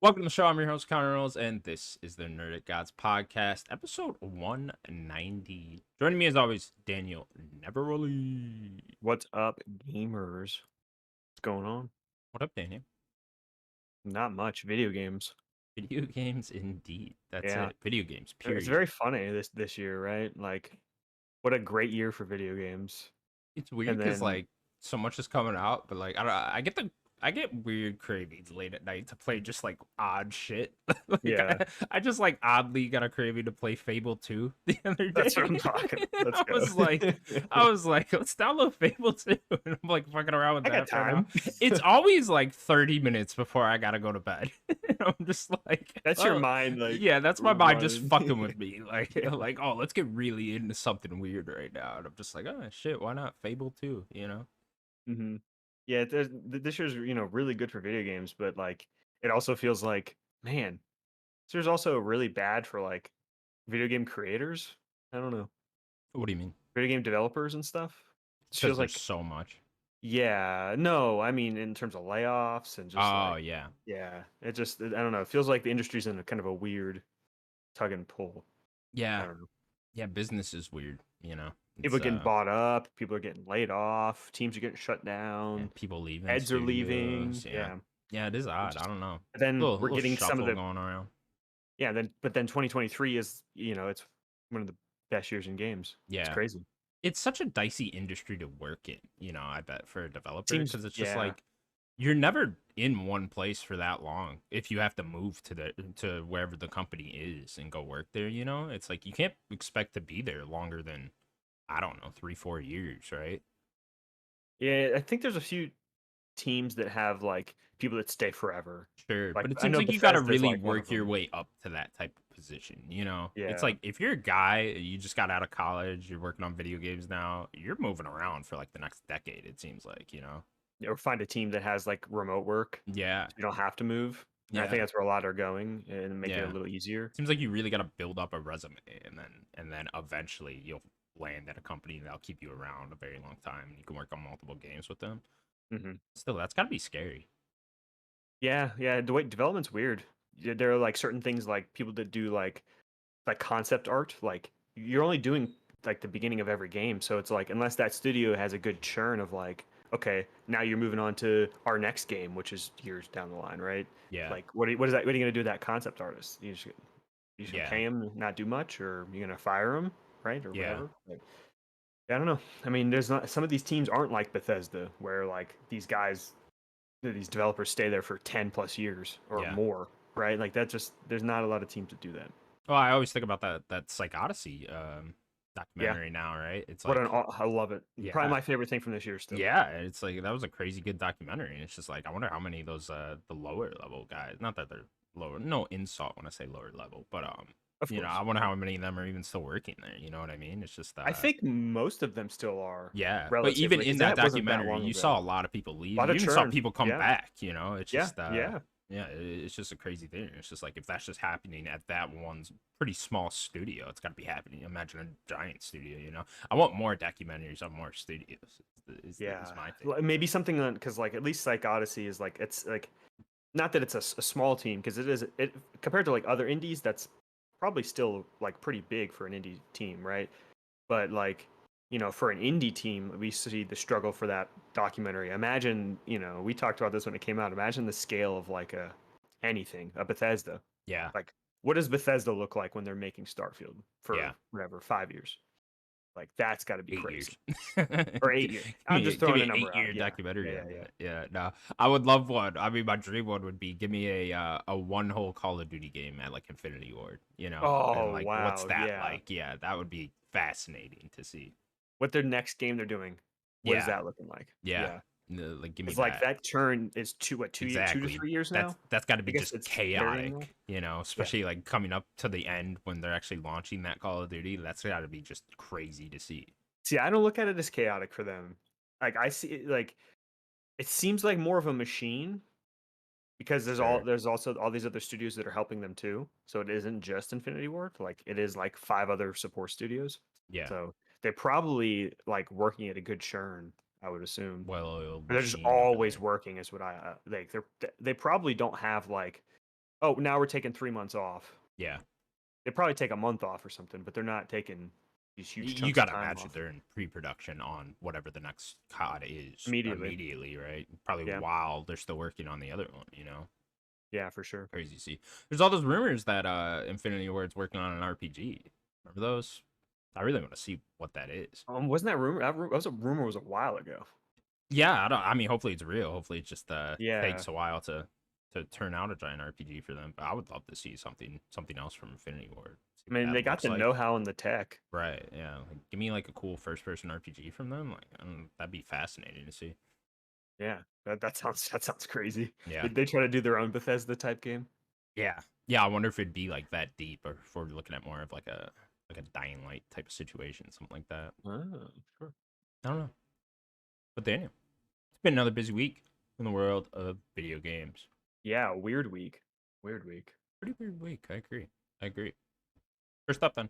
Welcome to the show. I'm your host, Connor Reynolds, and this is the Nerdic Gods podcast, episode 190. Joining me as always, Daniel Neverly. What's up, gamers? What's going on? What up, Daniel? Not much. Video games. Video games, indeed. That's Yeah, it. Video games, it's period. very funny this year, right? Like, what a great year for video games. It's weird And because then, so much is coming out, but I don't know, I get weird cravings late at night to play just odd shit. yeah, I just oddly got a craving to play Fable 2 the other that's what day. I'm talking. Let's I go. was like, I was like, let's download Fable 2. And I'm fucking around with I got that for now. time. It's always 30 minutes before I gotta go to bed. And I'm just like, That's your oh, mind, like yeah, that's my mind just running. fucking with me. Yeah. Oh, let's get really into something weird right now. And I'm just like, oh shit, why not Fable 2, you know? hmm Yeah, this year's really good for video games, but like it also feels like, man, this year's also really bad for like video game creators. I don't know, What do you mean? video game developers and stuff. It Because feels there's like so much. Yeah, no, I mean in terms of layoffs and just Oh like, yeah. yeah, I don't know. It feels like the industry's in a kind of a weird tug and pull. I Yeah. don't know. Yeah, business is weird, you know. People It's are getting bought up, people are getting laid off, teams are getting shut yeah, down, people leaving heads are leaving. studios. Yeah. Yeah. Yeah, it is It's odd. I just don't know. but then we're Little getting some of shuffle the going around. but then 2023 is, it's one of the best years in games. It's Yeah. crazy. It's such a dicey industry to work in, I bet for a developer Teams, because it's just yeah. you're never in one place for that long if you have to move to wherever the company is and go work there, you know? It's like you can't expect to be there longer than I don't know, 3-4 years, right? Yeah, I think there's a few teams that have like people that stay forever. Sure, Like but it I seems know like you got to Bethesda's really like one of work your them. way up to that type of position, you know? It's Yeah. like if you're a guy, you just got out of college, you're working on video games now, you're moving around for the next decade, it seems like, you know? Or find a team that has like remote work. Yeah. You don't have to move. And I think Yeah. that's where a lot are going and make it a Yeah. little easier. Seems like you really got to build up a resume and then eventually you'll land at a company that'll keep you around a very long time and you can work on multiple games with them. hmm Still, that's got to be scary. Yeah, yeah. The way development's weird. There are like certain things like people that do like concept art. Like you're only doing like the beginning of every game, so it's like unless that studio has a good churn of like, okay, now you're moving on to our next game, which is years down the line, right? Yeah. Like what is that? What are you gonna do with that concept artist? You should Yeah. pay him and not do much, or you're gonna fire him, right, or Yeah. whatever. Like, I don't know. I mean, there's not some of these teams aren't like Bethesda, where like these developers stay there for 10 plus years or Yeah. more, right? Like that just there's not a lot of teams that do that. Well, I always think about that Psych Odyssey Yeah, documentary now, right? It's what an like, I love it. Probably yeah, my favorite thing from this year still. yeah, it's like that was a crazy good documentary. And it's just like I wonder how many of those the lower level guys, not that they're lower, no insult when I say lower level, but Of I course. wonder how many of them are even still working there. You know what I mean? It's just I think most of them still are yeah, but even relatively in because that that wasn't that documentary, long you ago. saw a lot of people A leave. lot You of even saw churn. people come Yeah, back. It's yeah, just yeah. yeah, it's just a crazy thing. It's just like if that's just happening at that one pretty small studio, it's got to be happening. Imagine a giant studio. I want more documentaries on more studios. Is Yeah, my thing. maybe something on because like at least Psych Odyssey is like it's like not that it's a small team because it compared to like other indies that's probably still like pretty big for an indie team, right? But like, for an indie team, we see the struggle for that documentary. Imagine, we talked about this when it came out. Imagine the scale of like a Bethesda. Yeah, Like, what does Bethesda look like when they're making Starfield yeah. for whatever 5 years? Like, that's got to be 8 years. crazy. Or 8 years. I'm just Give throwing me a an number out. 8 year Yeah, yeah, documentary yeah, on yeah. that. Yeah, no, I would love one. I mean, my dream one would be give me a one whole Call of Duty game at Infinity Ward. And Oh what's wow, that yeah. like? Yeah, that would be fascinating to see. What their next game they're doing? What is Yeah, that looking like? yeah. Yeah, Give me it's like that. that churn is 2 to Exactly. 3 years That's now. that's got to I be guess just it's varying now. chaotic, Yeah. especially coming up to the end when they're actually launching that Call of Duty. That's got to be just crazy to see. See, I don't look at it as chaotic for them. Like I see it like it seems like more of a machine because Sure. there's also all these other studios that are helping them too. So it isn't just Infinity Ward, like it is like five other support studios. Yeah. So they're probably like working at a good churn, I would assume. Well-oiled Or they're just machine over always there. working is what I like they probably don't have like Oh, now we're taking 3 months off. Yeah. They probably take a month off or something, but they're not taking these huge You chunks of gotta time imagine off they're in pre-production on whatever the next COD is immediately. immediately, right? Probably Yeah, while they're still working on the other one, you know? yeah, for sure. Crazy to see. There's all those rumors that Infinity Ward's working on an RPG. Remember those? I really want to see what that is. Wasn't that rumor? That was a rumor. Was a while ago. Yeah, I mean, hopefully it's real. Hopefully it just Yeah, takes a while to turn out a giant RPG for them. But I would love to see something else from Infinity Ward. See I what mean they that got looks the like. know-how and the tech. Right? Yeah. Like, give me like a cool first-person RPG from them. Like, that'd be fascinating to see. Yeah, that sounds crazy. Yeah. Did they try to do their own Bethesda type game? Yeah. Yeah. I wonder if it'd be like that deep, or if we're looking at more of like a Dying Light type of situation, something like that. Oh, sure. I don't know. But Daniel, it's been another busy week in the world of video games. Yeah, weird week. Weird week. Pretty weird week. I agree. I agree. First up, then.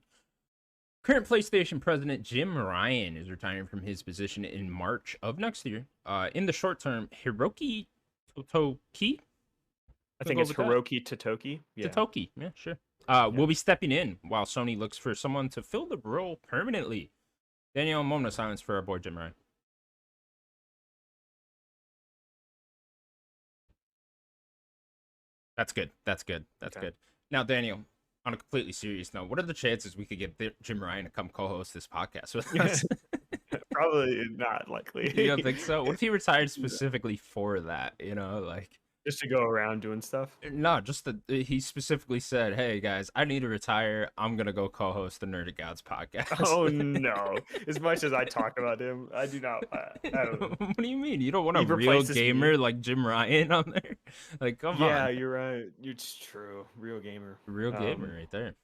Current PlayStation president Jim Ryan is retiring from his position in March of next year. In the short term, Hiroki Totoki, I we'll think go it's with that. Hiroki Totoki. Yeah. Totoki, yeah, sure. Will be stepping in while Sony looks for someone to fill the role permanently. Daniel, a moment of silence for our boy Jim Ryan. That's good. That's good. That's Okay. good. Now, Daniel, on a completely serious note, what are the chances we could get Jim Ryan to come co-host this podcast with us? Probably not likely. You don't think so? What if he retired specifically for that? You know, like Just to go around doing stuff. no, just the he specifically said, "Hey guys, I need to retire. I'm gonna go co-host the Nerdic Gods podcast." Oh no! As much as I talk about him, I do not. I don't know. What do you mean? You don't want a He real replaces gamer me. like Jim Ryan on there? Like, come Yeah, on, you're right. It's true. Real gamer. real gamer right there.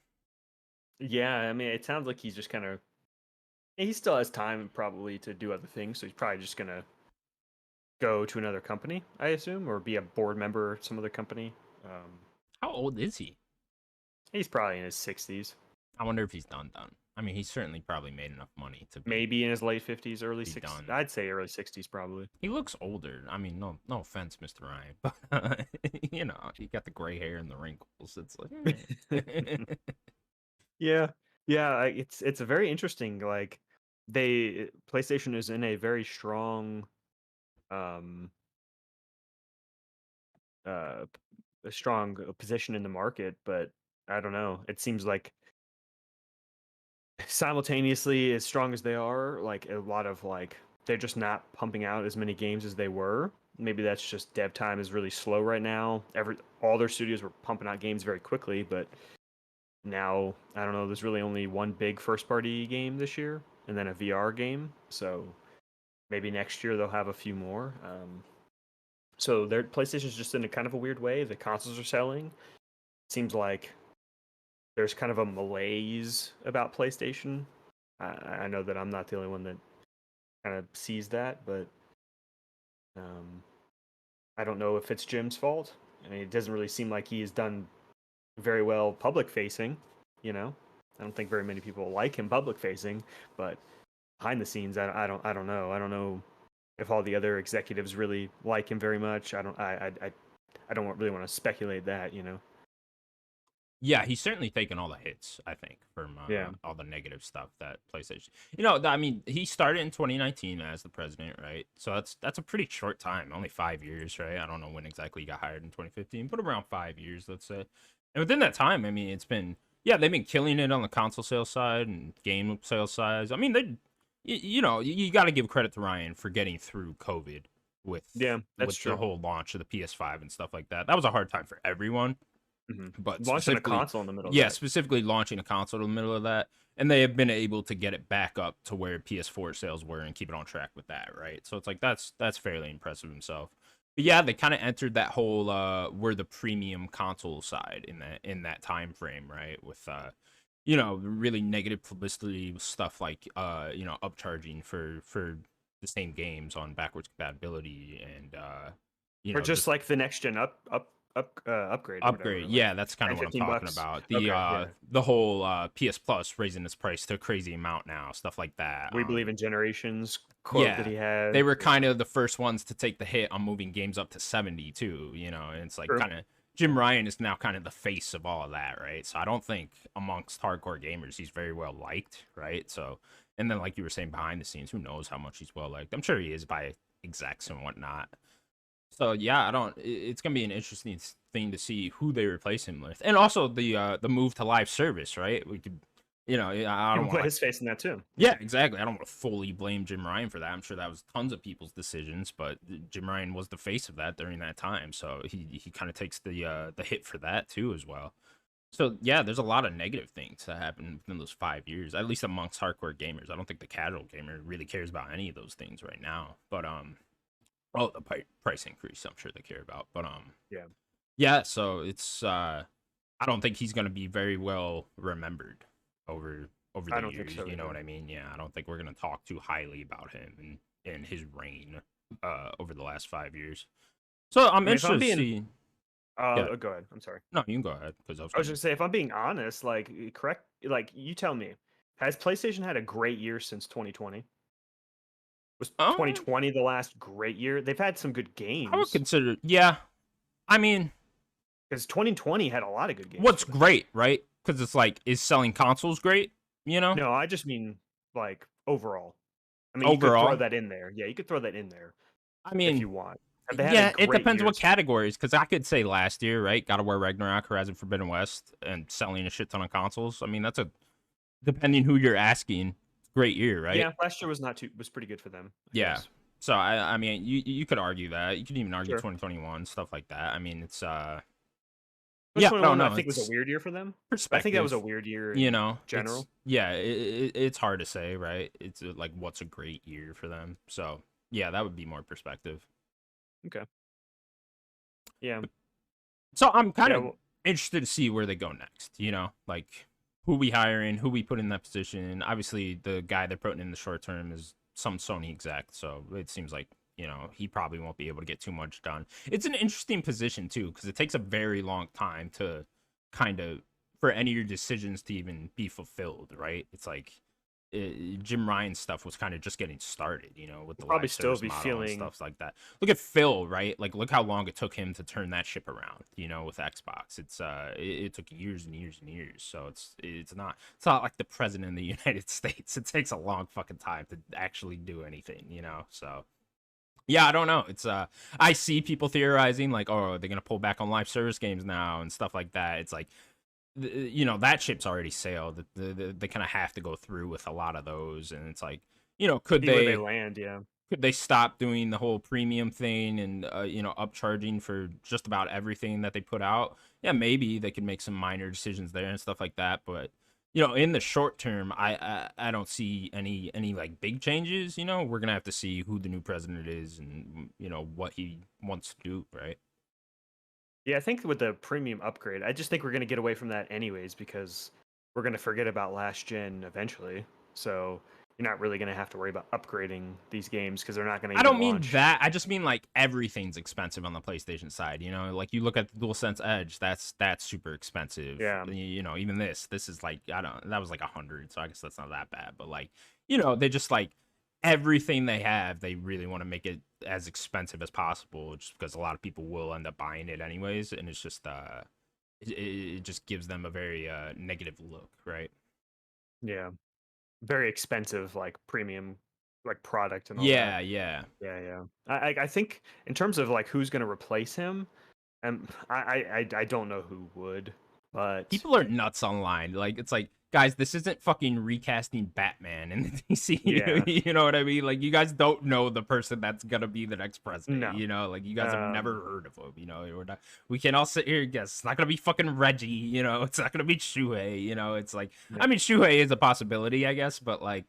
Yeah, I mean, it sounds like he's just kind of. He still has time probably to do other things, so he's probably just gonna go to another company, I assume, or be a board member at some other company. How old is he? He's probably in his 60s, I wonder if he's done. I mean, he's certainly probably made enough money to maybe in his late 50s, early be 60s. done. I'd say early 60s probably. He looks older. I mean, no offense, Mr. Ryan, but you know, he got the gray hair and the wrinkles. It's like, Yeah, yeah, it's a very interesting. Like, PlayStation is in a very strong, um, p- a strong position in the market, but I don't know. It seems like simultaneously, as strong as they are, like a lot of like they're just not pumping out as many games as they were. Maybe that's just dev time is really slow right now. All their studios were pumping out games very quickly, but now I don't know. There's really only one big first party game this year, and then a VR game. So maybe next year they'll have a few more. So their PlayStation's just in a kind of a weird way. The consoles are selling. Seems like there's kind of a malaise about PlayStation. I know that I'm not the only one that kind of sees that, but um, I don't know if it's Jim's fault. I mean, it doesn't really seem like he has done very well public facing. You know, I don't think very many people like him public facing, but behind the scenes, I don't know. I don't know if all the other executives really like him very much. I don't really want to speculate that. You know. yeah, he's certainly taken all the hits, I think, from Yeah. all the negative stuff that PlayStation. You know, I mean, he started in 2019 as the president, right? So that's a pretty short time, only 5 years, right? I don't know when exactly he got hired in 2015, but around 5 years, let's say. And within that time, I mean, it's been yeah, they've been killing it on the console sales side and game sales side. I mean, you know, you got to give credit to Ryan for getting through COVID with Yeah, that's the true. whole launch of the PS5 and stuff like that. That was a hard time for everyone, but Launching a specifically console in the middle. Of yeah, that. specifically launching a console in the middle of that, and they have been able to get it back up to where PS4 sales were and keep it on track with that, right? So it's like that's fairly impressive himself. But yeah, they kind of entered that whole we're the premium console side in that time frame, right? With you know, really negative publicity with stuff like you know, upcharging for the same games on backwards compatibility and you Or know, just like the next gen upgrade or whatever. upgrade. Like Yeah, that's kind 10, of what I'm 15 talking bucks. about. Okay, yeah. The whole PS Plus raising its price to a crazy amount now, stuff like that. We believe in generations quote that Yeah, he had. they were kind of the first ones to take the hit on moving games up to 70 too, you know, and it's like True. kind of Jim Ryan is now kind of the face of all of that, right? So I don't think amongst hardcore gamers he's very well liked, right? So, and then like you were saying behind the scenes, who knows how much he's well liked? I'm sure he is by execs and whatnot. So yeah, I don't. It's gonna be an interesting thing to see who they replace him with, and also the move to live service, right? We could, I You don't can want put to his face in that too. yeah, exactly. I don't want to fully blame Jim Ryan for that. I'm sure that was tons of people's decisions, but Jim Ryan was the face of that during that time, so he kind of takes the hit for that too as well. So yeah, there's a lot of negative things that happen within those 5 years, at least amongst hardcore gamers. I don't think the casual gamer really cares about any of those things right now. But oh, the price increase, I'm sure they care about. But Yeah. yeah. So it's I don't think he's gonna be very well remembered over I the don't think years. so You know either. what I mean? Yeah, I don't think we're gonna talk too highly about him and his reign over the last 5 years. So I'm I mean, if I'm interested to being, see. Yeah, go ahead. I'm sorry. no, you can go ahead because I was I was gonna. just say, if I'm being honest, like correct, like you tell me, has PlayStation had a great year since 2020? Was Um, 2020 the last great year? They've had some good I would games consider. Yeah, I mean, because 2020 had a lot of good games what's for them. great, right? Because it's like, is selling consoles great? You know, No, I just mean like overall. I mean, you could throw overall. that in there. Yeah, you could throw that in there I if mean, you want. Have they had a yeah, it great depends year? what categories. Because I could say last year, right? God of War Ragnarok, Horizon Forbidden West, and selling a shit ton of consoles. I mean, that's a depending who you're asking, great year, right? Yeah, last year was pretty good for them, I Yeah. guess. So I mean, you could argue that. You could even argue Sure. 2021 stuff like that. I mean, it's yeah, I don't 2021, I know. think, was a It's weird year for them. But I think that was a perspective. weird year You in know, it's general. yeah, it's hard to say, right? It's like what's a great year for them. So yeah, that would be more perspective. Okay. Yeah. So I'm kind Yeah. of Well, interested to see where they go next. You know, like who we hiring, who we put in that position. Obviously, the guy they're putting in the short term is some Sony exec, so it seems like he probably won't be able to get too much done. It's an interesting position too because it takes a very long time to kind of for any of your decisions to even be fulfilled. Right? It's like Jim Ryan's stuff was kind of just getting started, with we'll the probably live still service be model and feeling. stuff like that. Look at Phil, right? Like, look how long it took him to turn that ship around, with Xbox. It took years and years and years. So it's not like the president of the United States. It takes a long fucking time to actually do anything. So yeah, I don't know. I see people theorizing like, oh, they're gonna pull back on live service games now and stuff like that. It's like that ship's already sailed. They kind of have to go through with a lot of those, and it's like, could See where they they land. Yeah. stop doing the whole premium thing and upcharging for just about everything that they put out? Yeah, maybe they could make some minor decisions there and stuff like that, but in the short term, I don't see any like big changes. We're gonna have to see who the new president is and what he wants to do, right? Yeah, I think with the premium upgrade, I just think we're going to get away from that anyways because we're going to forget about last gen eventually. So you're not really going to have to worry about upgrading these games because they're not going to I even don't mean launch. that. I just mean like everything's expensive on the PlayStation side. Like you look at the DualSense Edge, that's super expensive. Yeah. Even this is like I don't that was like 100, so I guess that's not that bad. But like, they just like everything they have, they really want to make it as expensive as possible, just because a lot of people will end up buying it anyways, and it's just it just gives them a very negative look, right? Yeah. Very expensive, like premium, like product and all that. Yeah, yeah. Yeah, yeah. I think in terms of like who's going to replace him, I don't know who would, but People are nuts online. Like it's like, guys, this isn't fucking recasting Batman in the yeah, DCU. You know what I mean? Like you guys don't know the person that's gonna be the next president. no. Like you guys have never Um, heard of him. We're not. We can all sit here and guess. It's not gonna be fucking Reggie. It's not gonna be Shuhei. It's like, no. I mean, Shuhei is a possibility, I guess, but like,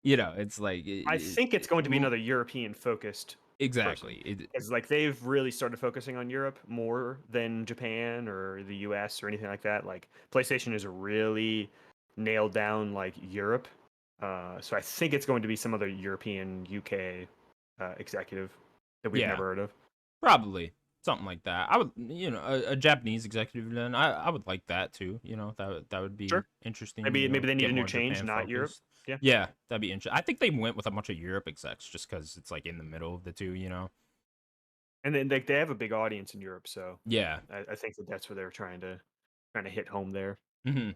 it's like I think it's going to be another European focused person. exactly. Because like they've really started focusing on Europe more than Japan or the US or anything like that. Like PlayStation is really nailed down like Europe. So I think it's going to be some other European UK executive that we've Yeah. never heard of. Probably something like that. I would, a Japanese executive. Then I would like that too. That would be Sure. interesting. Maybe they need Get a new more change, Japan not Europe. focused. Yeah. Yeah, that'd be interesting. I think they went with a bunch of Europe execs just because it's like in the middle of the two. And then they have a big audience in Europe, so Yeah. I think that that's where they're trying to hit home there. Hmm.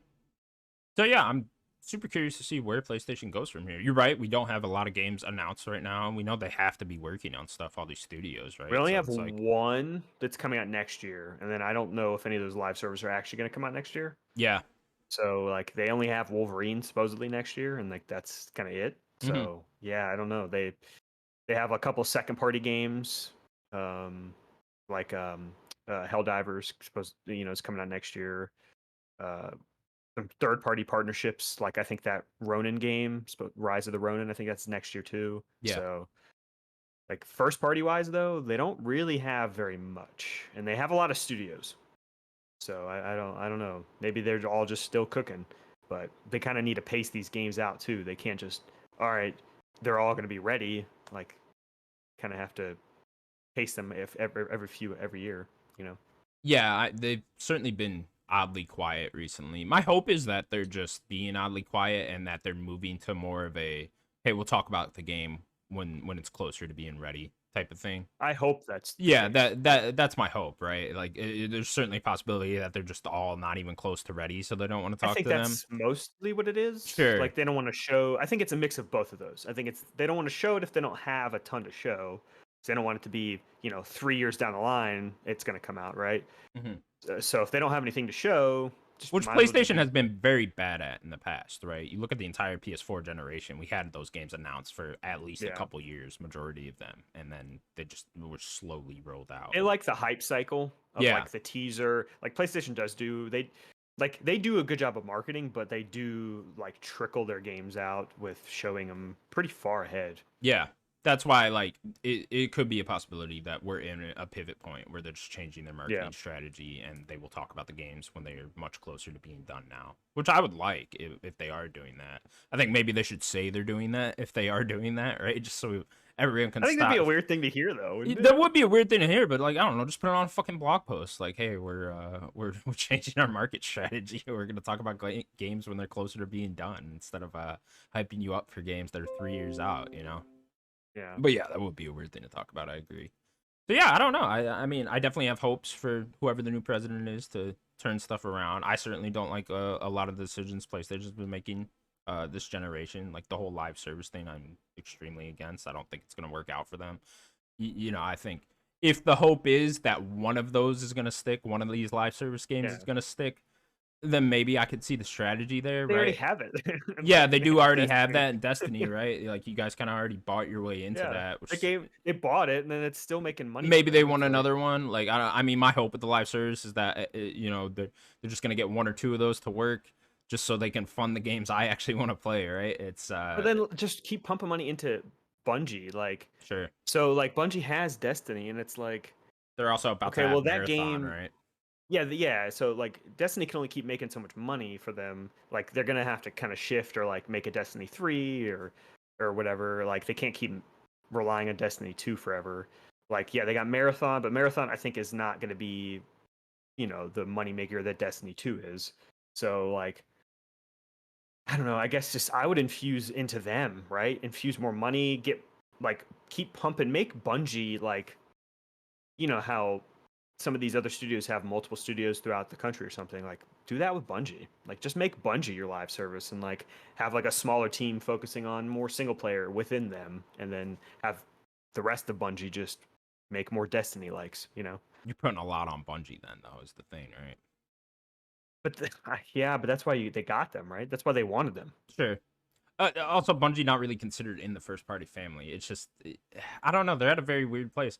So yeah, I'm super curious to see where PlayStation goes from here. You're right, we don't have a lot of games announced right now, and we know they have to be working on stuff, all these studios, We right? only So have it's like, one that's coming out next year, and then I don't know if any of those live servers are actually going to come out next year. yeah. So like they only have Wolverine supposedly next year, and like that's kind of it. Hmm. So yeah, I don't know. They have a couple second party games, um, like Helldivers supposed is coming out next year. Uh, some third party partnerships, like I think that Ronin game, Rise of the Ronin, I think that's next year too. Yeah. So like first party wise though, they don't really have very much, and they have a lot of studios. So I don't know. Maybe they're all just still cooking, but they kind of need to pace these games out too. They can't just all right, they're all going to be ready. Like kind of have to pace them if every year. You know. Yeah, they've certainly been oddly quiet recently. My hope is that they're just being oddly quiet and that they're moving to more of a, hey, we'll talk about the game when it's closer to being ready type of thing. I hope that's the Yeah, case. that's my hope, right? Like, there's certainly a possibility that they're just all not even close to ready, so they don't want to I talk think to them. that's mostly what it is. Sure. Like they don't want to show. I think it's a mix of both of those. I think it's they don't want to show it if they don't have a ton to show. So they don't want it to be 3 years down the line it's going to come out, right? Hmm. So if they don't have anything to show, just Which might as well just PlayStation be. has been very bad at in the past, right? You look at the entire PS4 generation, we had those games announced for at least a Yeah. couple years, majority of them, and then they just were slowly rolled out. They like the hype cycle of Yeah, like the teaser. Like PlayStation does do they do a good job of marketing, but they do like trickle their games out with showing them pretty far ahead. yeah. That's why, like, it could be a possibility that we're in a pivot point where they're just changing their Yeah. marketing strategy and they will talk about the games when they're much closer to being done now, which I would like if they are doing that. I think maybe they should say they're doing that if they are doing that, right? Just so everyone can I think that'd be stop. a weird thing to hear though, wouldn't it? That would be a weird thing to hear, but like, I don't know, just put it on a fucking blog post. Like, hey, we're changing our market strategy. We're gonna talk about games when they're closer to being done instead of hyping you up for games that are 3 years out. You know. Yeah. But yeah, that would be a weird thing to talk about. I agree. So yeah, I don't know. I mean, I definitely have hopes for whoever the new president is to turn stuff around. I certainly don't like a lot of the decisions PlayStation's been making this generation. Like the whole live service thing, I'm extremely against. I don't think it's gonna work out for them. I think if the hope is that one of those is gonna stick, one of these live service games Yeah. is gonna stick, then maybe I could see the strategy there, They already right? have it. Yeah, they They do have already have Destiny. that in Destiny, right? Like you guys kind of already bought your way into Yeah. that, They which gave they bought it and then it's still making money for maybe they them. want It's like another one. Like I mean, my hope with the live service is that they're just gonna get one or two of those to work, just so they can fund the games I actually want to play. Right? It's but then just keep pumping money into Bungie. Like sure so like Bungie has Destiny and it's like they're also about to okay, well have that Marathon, game right? yeah, yeah. So like Destiny can only keep making so much money for them. Like they're gonna have to kind of shift or like make a Destiny 3 or whatever. Like they can't keep relying on Destiny 2 forever. Like yeah, they got Marathon, but Marathon I think is not gonna be the moneymaker that Destiny 2 is. So like I don't know. I guess just I would infuse into them, right? Infuse more money, get like keep pumping, make Bungie like how some of these other studios have multiple studios throughout the country or something. Like do that with Bungie. Like just make Bungie your live service and like have like a smaller team focusing on more single player within them, and then have the rest of Bungie just make more Destiny likes. You're putting a lot on Bungie then, though, is the thing, right? But yeah, but that's why they got them, right? That's why they wanted them. Sure. Also, Bungie not really considered in the first party family. It's just, I don't know. They're at a very weird place.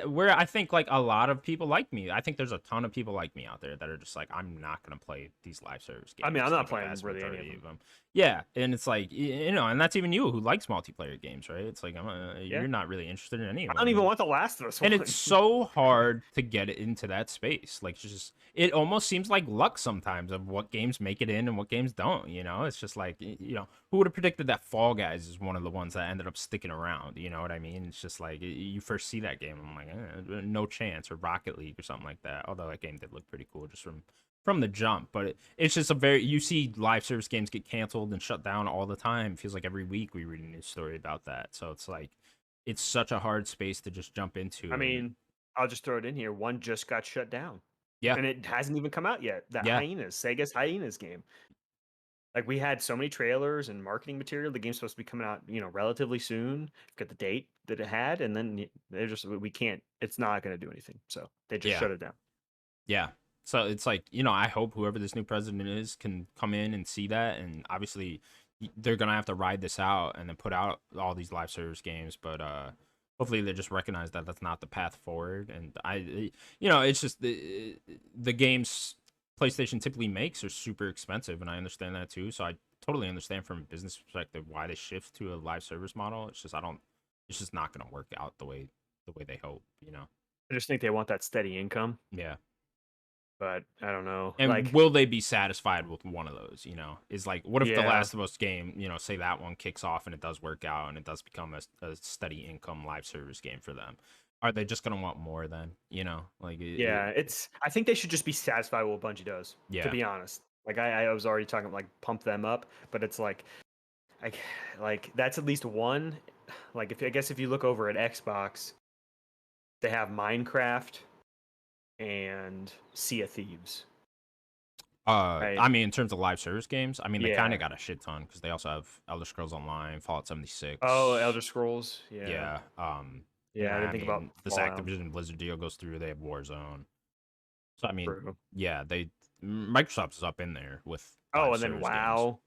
Where I think like a lot of people like me. I think there's a ton of people like me out there that are just like, I'm not gonna play these live service I mean, I'm games. not Like a playing vast really any of majority of them. them. Yeah, and it's like and that's even you who likes multiplayer games, right? It's like Yeah, you're not really interested in any of I don't even them. want the Last of Us And one. it's so hard to get it into that space. Like, just it almost seems like luck sometimes of what games make it in and what games don't. It's just like who would have predicted that Fall Guys is one of the ones that ended up sticking around? You know what I mean? It's just like you first see that game, I'm like, no chance, or Rocket League or something like that. Although that game did look pretty cool just from the jump, but it's just you see live service games get canceled and shut down all the time. It feels like every week we read a news story about that. So it's like it's such a hard space to just jump into. I And mean, I'll just throw it in here. One just got shut down, yeah, and it hasn't even come out yet. That yeah, Sega's Hyenas game. Like we had so many trailers and marketing material. The game's supposed to be coming out, relatively soon. Got the date that it had, and then they're just we can't. It's not going to do anything, so they just yeah, shut it down. yeah. So it's like, I hope whoever this new president is can come in and see that, and obviously they're gonna have to ride this out and then put out all these live service games. But hopefully they just recognize that that's not the path forward. And it's just the games PlayStation typically makes are super expensive, and I understand that too. So I totally understand from a business perspective why they shift to a live service model. It's just it's just not gonna work out the way they hope. I just think they want that steady income, Yeah. but I don't know. And Like, will they be satisfied with one of those? Is like, what if the yeah, Last of Us game, say that one kicks off and it does work out and it does become a steady income live service game for them? Are they just gonna want more then? Like, yeah. I think they should just be satisfied with what Bungie does. To yeah, be honest, like I was already talking like pump them up, but it's like, that's at least one. Like I guess if you look over at Xbox, they have Minecraft and Sea of Thieves, right? I mean, in terms of live service games, I mean, they kind Yeah. of got a shit ton because they also have Elder Scrolls Online, Fallout Oh, 76. Elder Scrolls. Yeah. Yeah. Yeah, I didn't I think about mean, this Fallout. Activision Blizzard deal goes through. They have Warzone. So I mean, True. yeah, Microsoft's up in there with Oh, live and then service games. WoW.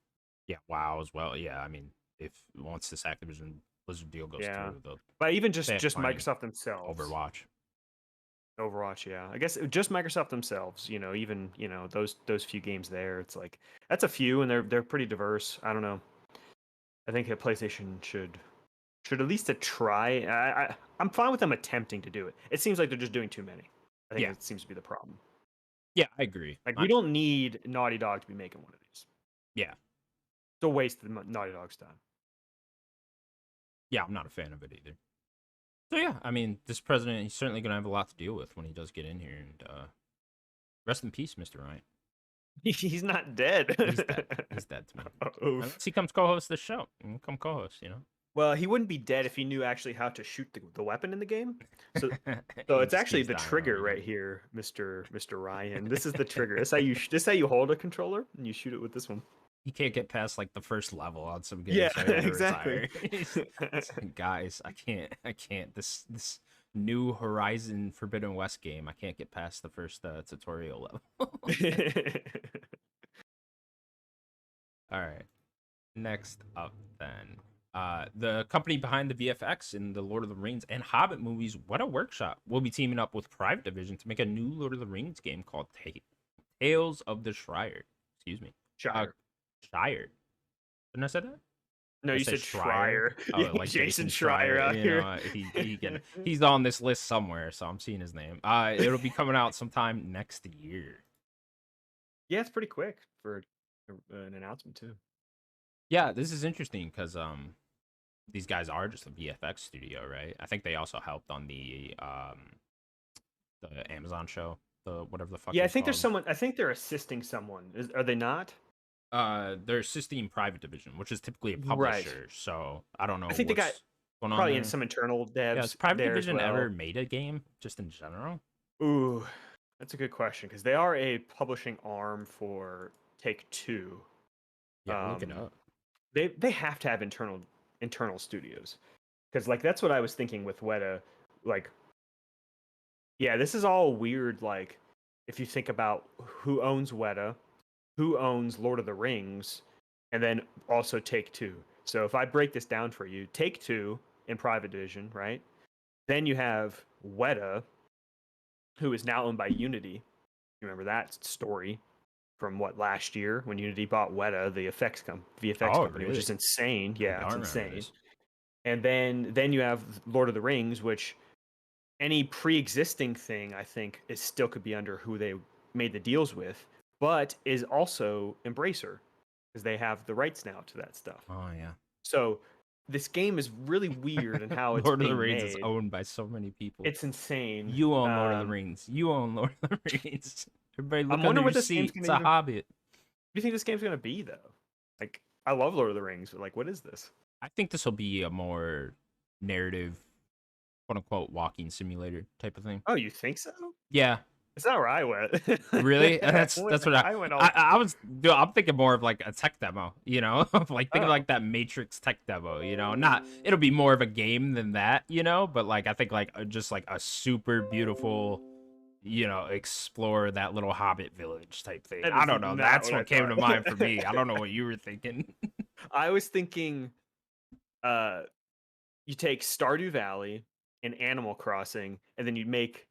Yeah, WoW as well. Yeah, I mean, if once this Activision Blizzard deal goes Yeah. through, But even they just have just plenty. Microsoft themselves. Overwatch. Overwatch, yeah. I guess just Microsoft themselves, even, those few games there, it's like that's a few and they're pretty diverse. I don't know. I think that PlayStation should at least try. I'm fine with them attempting to do it. It seems like they're just doing too many. I think Yeah, that seems to be the problem. yeah, I agree. Like we don't need Naughty Dog to be making one of these. Yeah, It's a waste of Naughty Dog's time. yeah, I'm not a fan of it either. So yeah, I mean, this president, he's certainly gonna have a lot to deal with when he does get in here. And rest in peace, Mr. Ryan. He's not dead. He's dead. He's dead to me. Unless he comes co-host this show. Come co-host. Well, he wouldn't be dead if he knew actually how to shoot the weapon in the game. So He it's just actually keeps the dying trigger over right here, Mr. Ryan. This is the trigger. This how you hold a controller and you shoot it with this one. He can't get past like the first level on some games. Yeah, So he had to exactly. retire. It's like, guys, I can't. This new Horizon Forbidden West game, I can't get past the first tutorial level. All right. Next up, then, the company behind the VFX in the Lord of the Rings and Hobbit movies, Weta Workshop, will be teaming up with Private Division to make a new Lord of the Rings game called Tales of the Shire. Excuse me. Shire. Shire. Didn't I say that? No, I you said Schreier. Oh, like Jason Schreier out here. He's on this list somewhere, so I'm seeing his name. It'll be coming out sometime next year. Yeah, it's pretty quick for an announcement too. Yeah, this is interesting because these guys are just a VFX studio, right? I think they also helped on the Amazon show, the whatever the fuck. Yeah, I it's think there's called. someone. I think they're assisting someone. Are they not? They're assisting Private Division, which is typally a Right. publisher. So I don't know. I think they got going on probably there. in some internal devs. Yeah, has Private there Division as well. ever made a game, just in general? Ooh, that's a good question because they are a publishing arm for Take-Two. Yeah, look it up. They have to have internal studios because like that's what I was thinking with Weta. Like, yeah, this is all weird. Like, if you think about who owns Weta, who owns Lord of the Rings, and then also Take-Two. So if I break this down for you, Take-Two in Private Division, right? Then you have Weta, who is now owned by Unity. You remember that story from last year when Unity bought Weta, the VFX company, which is insane. Yeah, it's insane. And then you have Lord of the Rings, which any pre-existing thing I think is still could be under who they made the deals with, but is also Embracer because they have the rights now to that stuff. Oh yeah. So this game is really weird in how it's Lord of the being Rings made. is owned by so many people. It's insane. You own Lord of the Rings. You own Lord of the Rings. Everybody look under your seat. It's a Hobbit. What do you think this game's gonna be though? Like, I love Lord of the Rings, but like, what is this? I think this will be a more narrative, quote unquote, walking simulator type of thing. Oh, you think so? Yeah, It's not where I went. really. I That's what I went all. I was. Dude, I'm thinking more of like a tech demo. You know, like think of Oh, like that Matrix tech demo. You know, not it'll be more of a game than that. You know, but like I think like just like a super beautiful, you know, explore that little Hobbit village type thing. that I is don't know. not That's what I what came to mind for thought. me. I don't know what you were thinking. I was thinking, uh, you take Stardew Valley and Animal Crossing, and then you make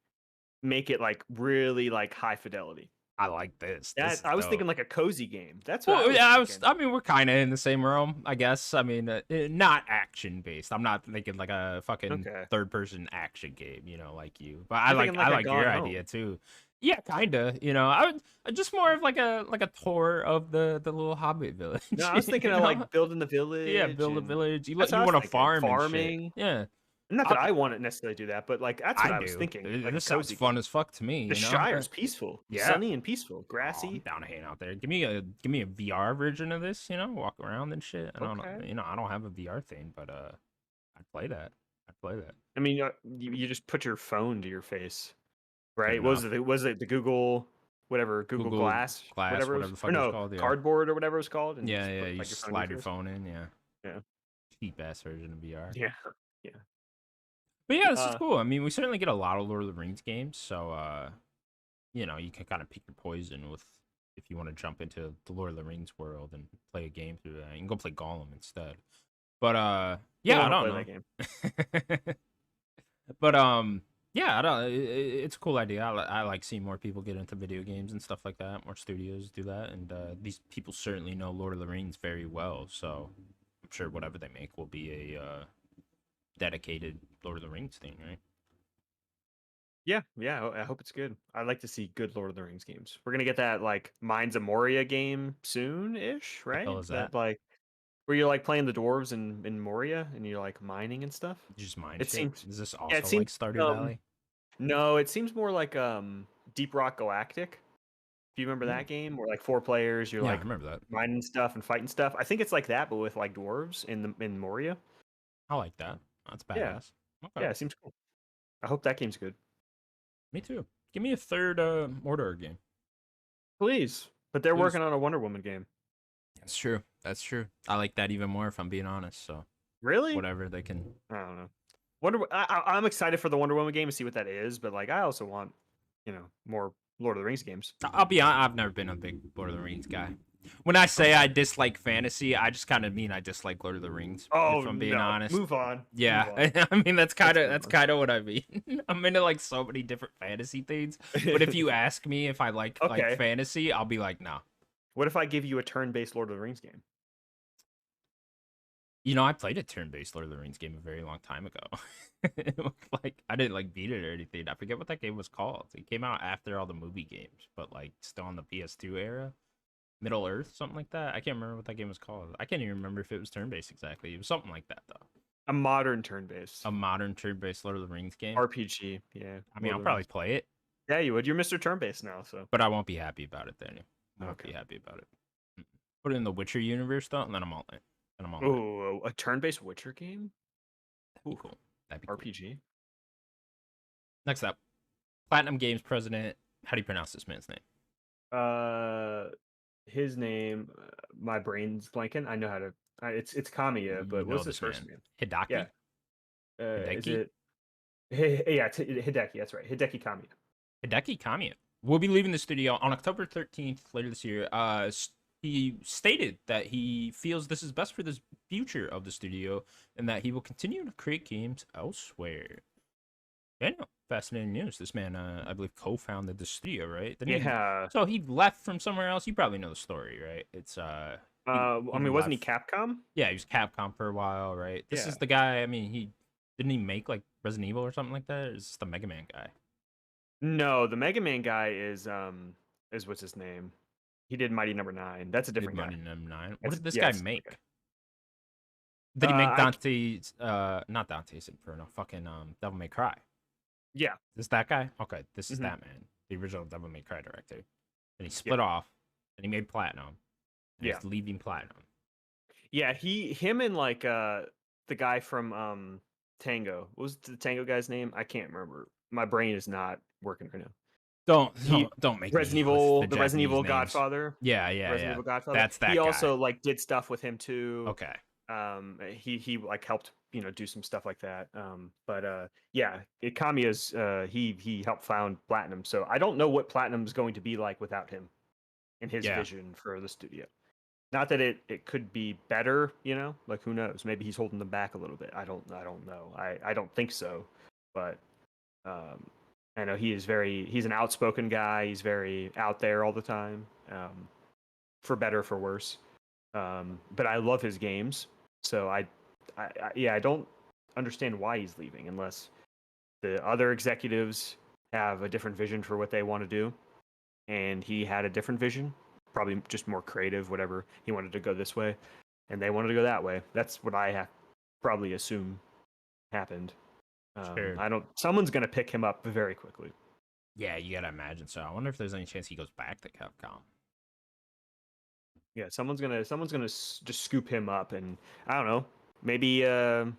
it like really like high fidelity. I like this. That This is I was dope. thinking like a cozy game. That's what I Well, was yeah, thinking. I mean, we're kind of in the same realm, I guess. I mean, not action based. I'm not thinking like a fucking Okay, third person action game, you know, like you. But you're thinking I like a like Gone your idea Home. too. Yeah, kinda. You know, I would just more of like a tour of the little Hobbit No, village. I was thinking You of know, like building the yeah, village, build a and village. that's what You I was want to thinking. farm and shit. Farming. Yeah, Not that I I want to necessarily do that, but like that's what I I was do. thinking, like a This sounds cozy game. fun as fuck to me. The You know. Shire's peaceful, Yeah. sunny and peaceful, Oh, I'm grassy. down to hang out there. Give me a VR version of this, you know, walk around and shit. I don't know, Okay. you know, I don't have a VR thing, but I'd play that. I'd play that. I mean, you just put your phone to your face, Good right? enough. Was it the Google, whatever, Google Google Glass, Glass, whatever it whatever was, the or fuck it was no, called, yeah. Cardboard or whatever it was called, and you Yeah, just yeah, put you like your phone to slide your your face. phone in, yeah. Yeah, Cheap ass version of VR. yeah, yeah. But yeah, this is Uh, cool. I mean, we certainly get a lot of Lord of the Rings games, so you know, you can kind of pick your poison with if you want to jump into the Lord of the Rings world and play a game through that. You can go play Gollum instead. But still yeah, I want to don't play know. that game. But yeah, I don't. It's a cool idea. I like seeing more people get into video games and stuff like that. More studios do that, and these people certainly know Lord of the Rings very well. So I'm sure whatever they make will be a dedicated Lord of the Rings thing, right? Yeah, yeah. I hope it's good. I'd like to see good Lord of the Rings games. We're gonna get that like Mines of Moria game soon-ish, The hell right? is that? That like where you're like playing the dwarves in Moria and you're like mining and stuff. Just mind It shit. seems, Is this yeah, it also seems like Stardew um Valley? no, it seems more like Deep Rock Galactic. Do you remember Ooh. that game where like four players, you're Yeah, I like remember that. mining stuff and fighting stuff? I think it's like that, but with like dwarves in Moria. I like that. That's Yeah, badass. Okay, yeah, it seems cool. I hope that game's good. me too. Give me a third Mordor game, Please, but they're please. working on a Wonder Woman game. That's true. That's true. I like that even more if I'm being honest. So Really? whatever they can. I don't know. I'm excited for the Wonder Woman game to see what that is, but like I also want, more Lord of the Rings games. I'll be honest, I've never been a big Lord of the Rings guy. When I say I Okay. dislike fantasy, I just kind of mean I dislike Lord of the Rings. Oh If I'm being no! honest, Move on. Move yeah, on. I mean Let's move that's on. kind of what I mean. I'm into like so many different fantasy things, but if you ask me if I like Okay. fantasy, I'll be like, no. What if I give you a turn-based Lord of the Rings game? You know, I played a turn-based Lord of the Rings game a very long time ago. Like I didn't like beat it or anything. I forget what that game was called. It came out after all the movie games, but like still on the PS2 era. Middle Earth, something like that. I can't remember what that game was called. I can't even remember if it was turn-based exactly. It was something like that though. A modern turn-based A modern turn-based Lord of the Rings game. RPG. Yeah, I mean, Lord I'll of the probably Rings. play it, Yeah, you would. You're Mr. Turn-based now, so but I won't be happy about it then. I won't okay. be happy about it. Put it in the Witcher universe though, and then I'm all in. Then I'm all in. Oh, a turn-based Witcher game? That'd be Ooh, cool. That'd be cool. RPG. Next up, Platinum Games president. How do you pronounce this man's name? Uh, his name, my brain's blanking. I know how to. It's Kamiya, You but know what's his this first man. name? Yeah. Hidaki? Is Hideki? it? Yeah, Hideki. That's right. Hideki Kamiya. Hideki Kamiya will be leaving the studio on October 13th later this year. He stated that he feels this is best for the future of the studio and that he will continue to create games elsewhere. Daniel, fascinating news. This man, I believe, co-founded the studio, right? Then he, Yeah. so he left from somewhere else. You probably know the story, right? It's I he mean, wasn't he left. Capcom? Yeah, he was Capcom for a while, right? This Yeah. is the guy. I mean, he didn't he make like Resident Evil or something like that? Or is this the Mega Man guy? No, the Mega Man guy is what's his name? He did Mighty Number Nine. That's a Did different Money guy. M9? What That's did this yeah, guy it's a different make? guy. Did he make I Dante's not Dante's Inferno, fucking Devil May Cry? yeah. Is this that guy? Okay, this is Hmm. that man. The original Devil May Cry director. And he Yeah. split off, and he made Platinum. And Yeah. he's leaving Platinum. Yeah, him and like the guy from Tango. What was the Tango guy's name? I can't remember. My brain is not working right now. Don't He don't make Resident me with Evil, the the Resident Japanese Evil names. Godfather. Yeah, yeah, Resident yeah. Evil Godfather. That's He that guy. also like did stuff with him too. Okay. He like helped do some stuff like that. But yeah, Kamiya's he helped found Platinum. So I don't know what Platinum's going to be like without him and his Yeah. vision for the studio. Not that it could be better, like who knows? Maybe he's holding them back a little bit. I don't know. I don't think so, but um, I know he's an outspoken guy. He's very out there all the time, for better or for worse. But I love his games, so I don't understand why he's leaving unless the other executives have a different vision for what they want to do, and he had a different vision, probably just more creative, whatever. He wanted to go this way, and they wanted to go that way. That's what I probably assume happened. Sure. Someone's gonna pick him up very quickly. Yeah, you gotta imagine so. I wonder if there's any chance he goes back to Capcom. Yeah, someone's gonna just scoop him up, and I don't know. Maybe here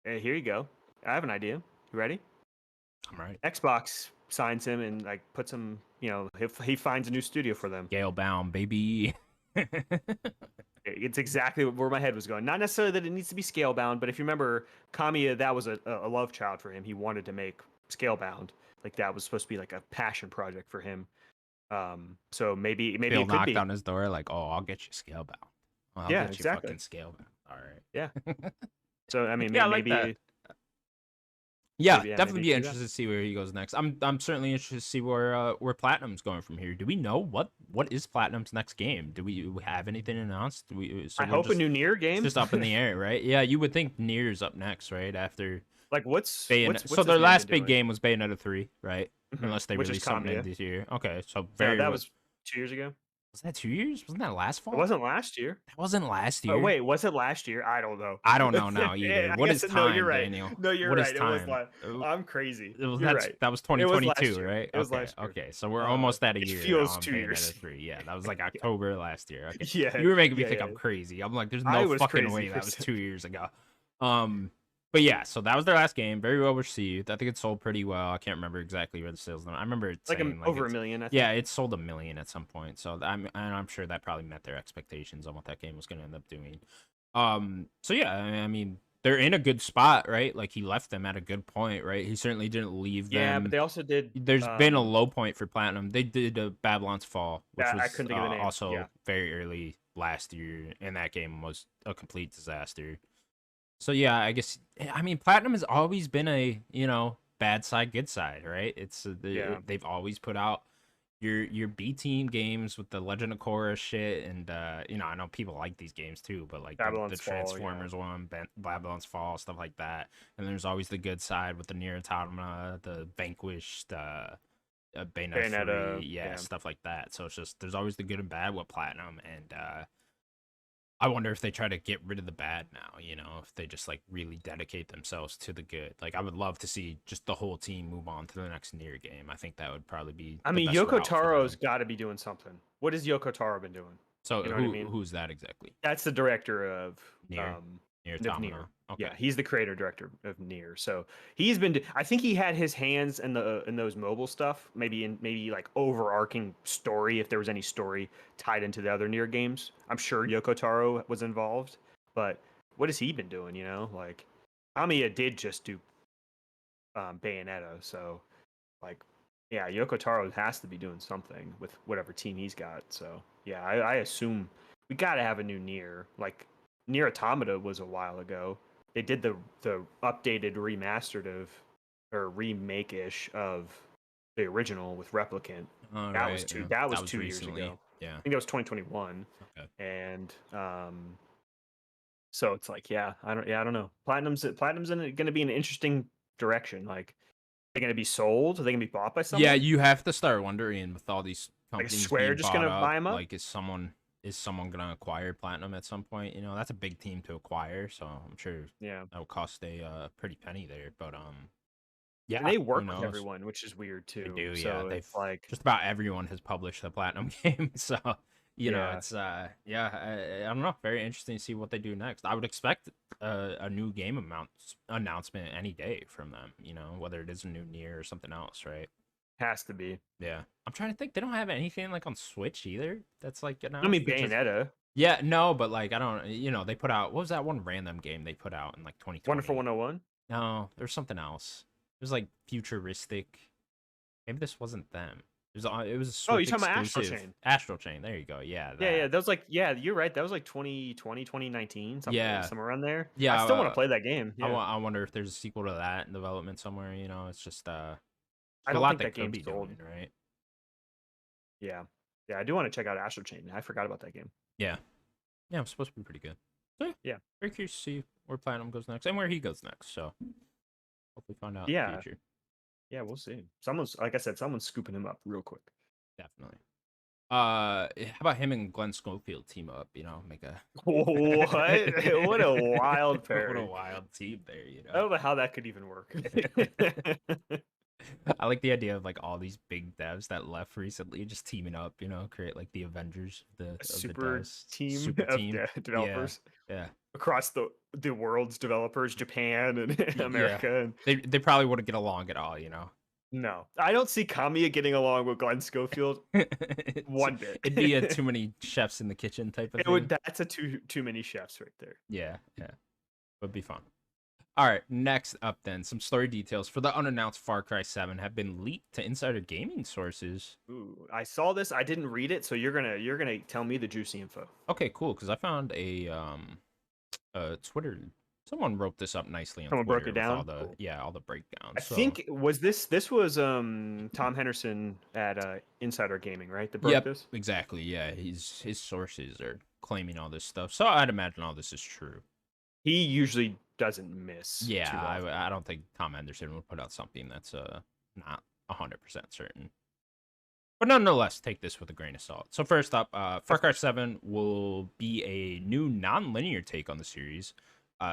you go. I have an idea. You ready? I'm right. Xbox signs him and like puts him. He finds a new studio for them. Scalebound, baby. It's exactly where my head was going. Not necessarily that it needs to be Scalebound, but if you remember, Kamiya, that was a love child for him. He wanted to make Scalebound. Like that was supposed to be like a passion project for him. So maybe Bill it could knocked be. on his door like, "Oh, I'll get you Scalebound. I'll Yeah, get exactly. you fucking Scalebound." All right. Yeah. So I mean, Yeah, I like maybe. that. Yeah, Maybe, definitely maybe be do that. interested to see where he goes next. I'm certainly interested to see where Platinum's going from here. Do we know what is Platinum's next game? Do we have anything announced? I hope a new Nier It's game. just up in the air, right? Yeah, you would think Nier's up next, right? After Like what's Bayonetta. what's So his their name last been big doing? game was Bayonetta 3, right? Mhm. Unless they Which is release something in Kamiya. this year. Okay, so No, that was 2 years ago. was that 2 years? Wasn't that last It fall? wasn't last year. That wasn't last Oh, year. wait, was it last year? I don't know. I don't know now either. I What is guess no. You're time, right. Daniel? No, you're What is right. It was time? last. I'm crazy. It was You're right. that was It was last 2022, year. right? It was Okay, last year. okay. So we're almost at a It year feels on 2 years. Bayonetta 3. Yeah, that was like October last year. Okay. Yeah. You were making me Yeah, think yeah. I'm crazy. I'm like, there's I no was fucking crazy way for that a was second. 2 years ago. But yeah, so that was their last game. Very well received. I think it sold pretty well. I can't remember exactly where the sales number. I remember it Like saying over it's, a million. I think. yeah, it sold 1 million at some point. So I'm sure that probably met their expectations on what that game was going to end up doing. So yeah, I mean, they're in a good spot, right? Like he left them at a good point, right? He certainly didn't leave them. Yeah, but they also did. There's been a low point for Platinum. They did Babylon's Fall, which Yeah, was I couldn't think of the name. also Yeah. very early last year, and that game was a complete disaster. So yeah, I guess I mean Platinum has always been a bad side, good side, right? It's Yeah. they've always put out your B team games with the Legend of Korra shit, and I know people like these games too, but like the Babylon's Fall, yeah. Transformers one, Babylon's Fall, stuff like that. And there's always the good side with the Nier Automata, the Vanquished, Bayonetta 3, yeah. stuff like that. So it's just there's always the good and bad with Platinum, and I wonder if they try to get rid of the bad now, if they just like really dedicate themselves to the good. Like I would love to see just the whole team move on to the next Nier game. I think that would probably be I the mean, best Yoko route for Taro's them. got to be doing something. What has Yoko Taro been doing? So You know what I mean? who's that exactly? That's the director of Nier. Nier of Automata. Nier. Okay. Yeah, he's the creator director of Nier. So he's been. I think he had his hands in those mobile stuff. Maybe like overarching story, if there was any story tied into the other Nier games. I'm sure Yoko Taro was involved. But what has he been doing? Like Amiya did just do Bayonetta. So like, yeah, Yoko Taro has to be doing something with whatever team he's got. So yeah, I assume we got to have a new Nier. Like Nier Automata was a while ago. They did the updated remastered or remake-ish of the original with Replicant. That was 2 years recently. ago. Yeah. I think that was 2021. Okay. And so it's like, I don't know. Platinum's going to be an interesting direction. Like, they're going to be sold? Are they going to be bought by someone? Yeah, you have to start wondering with all these Like companies Square being just bought gonna up, buy 'em up? like is someone gonna acquire Platinum at some point? That's a big team to acquire, so I'm sure Yeah. that would cost a pretty penny there. But yeah, And they who work with knows? everyone, which is weird too. They do, So yeah. it's like, just about everyone has published a Platinum game, so You know, Yeah, it's yeah, I don't know. Very interesting to see what they do next. I would expect a new game announcement any day from them. You know, whether it is a new Nier or something else, right? has to be. Yeah, I'm trying to think. They don't have anything like on Switch either. That's like I mean, announced. It's just Bayonetta, yeah, no, but like I don't. You know, they put out what was that one random game they put out in like Wonderful 2020? 101. No, there's something else. It was like futuristic. Maybe this wasn't them. It was a Oh, you're Switch talking about Astral exclusive. Chain. Astral Chain. There you go. Yeah, Yeah, yeah, that. that was like, yeah, you're right. That was like 2020, 2019, something Yeah, somewhere around there. I yeah. still want to play that game. Yeah, I wonder if there's a sequel to that in development somewhere. You know, it's just I there's a don't lot think they that could game's be sold. doing, right? Yeah, yeah, I do want to check out Astral Chain. I forgot about that game. Yeah, yeah. It's supposed to be pretty good. So yeah, Yeah, very curious to see where Platinum goes next and where he goes next. So hopefully find out in the yeah, future. yeah. We'll see. Someone's like I said, someone's scooping him up real quick. Definitely. How about him and Glenn Schofield team up? You know, make a What? What a wild what a pairing. wild team there. You I know. don't know how that could even work. I like the idea of like all these big devs that left recently just teaming up, you know, create like the Avengers A of the super devs. team Super of team. Yeah. developers Yeah. across the world's developers, Japan and Yeah. America. And They probably wouldn't get along at all, you know. no, I don't see Kamiya getting along with Glenn Schofield one bit. It'd be a too many chefs in the kitchen type of It would. thing. That's a too many chefs right there. Yeah, yeah. Would be fun. All right, next up then, some story details for the unannounced Far Cry 7 have been leaked to insider gaming sources. Ooh, I saw this. I didn't read it, so you're gonna tell me the juicy info. Okay, cool, cuz I found a Twitter. Someone wrote this up nicely on Someone broke Twitter it with down. Cool. all the breakdowns. I So, think this was Tom Henderson at Insider Gaming, right? That broke yep, this. exactly. Yeah, his sources are claiming all this stuff. So I'd imagine all this is true. He usually doesn't miss Yeah, too often. I don't think Tom Anderson would put out something that's not 100% certain. But nonetheless, take this with a grain of salt. So first up, Far Cry 7 will be a new non-linear take on the series,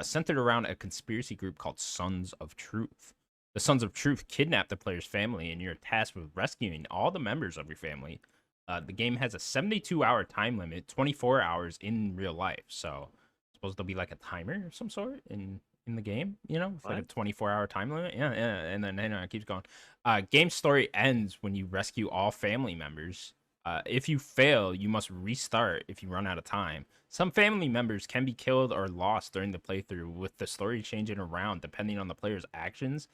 centered around a conspiracy group called Sons of Truth. The Sons of Truth kidnap the player's family, and you're tasked with rescuing all the members of your family. The game has a 72-hour time limit, 24 hours in real life. So, I suppose there'll be like a timer of some sort in the game, you know, with like a What? 24-hour time limit. Yeah, yeah, and then it keeps going. Game story ends when you rescue all family members. If you fail, you must restart if you run out of time. Some family members can be killed or lost during the playthrough, with the story changing around depending on the player's actions.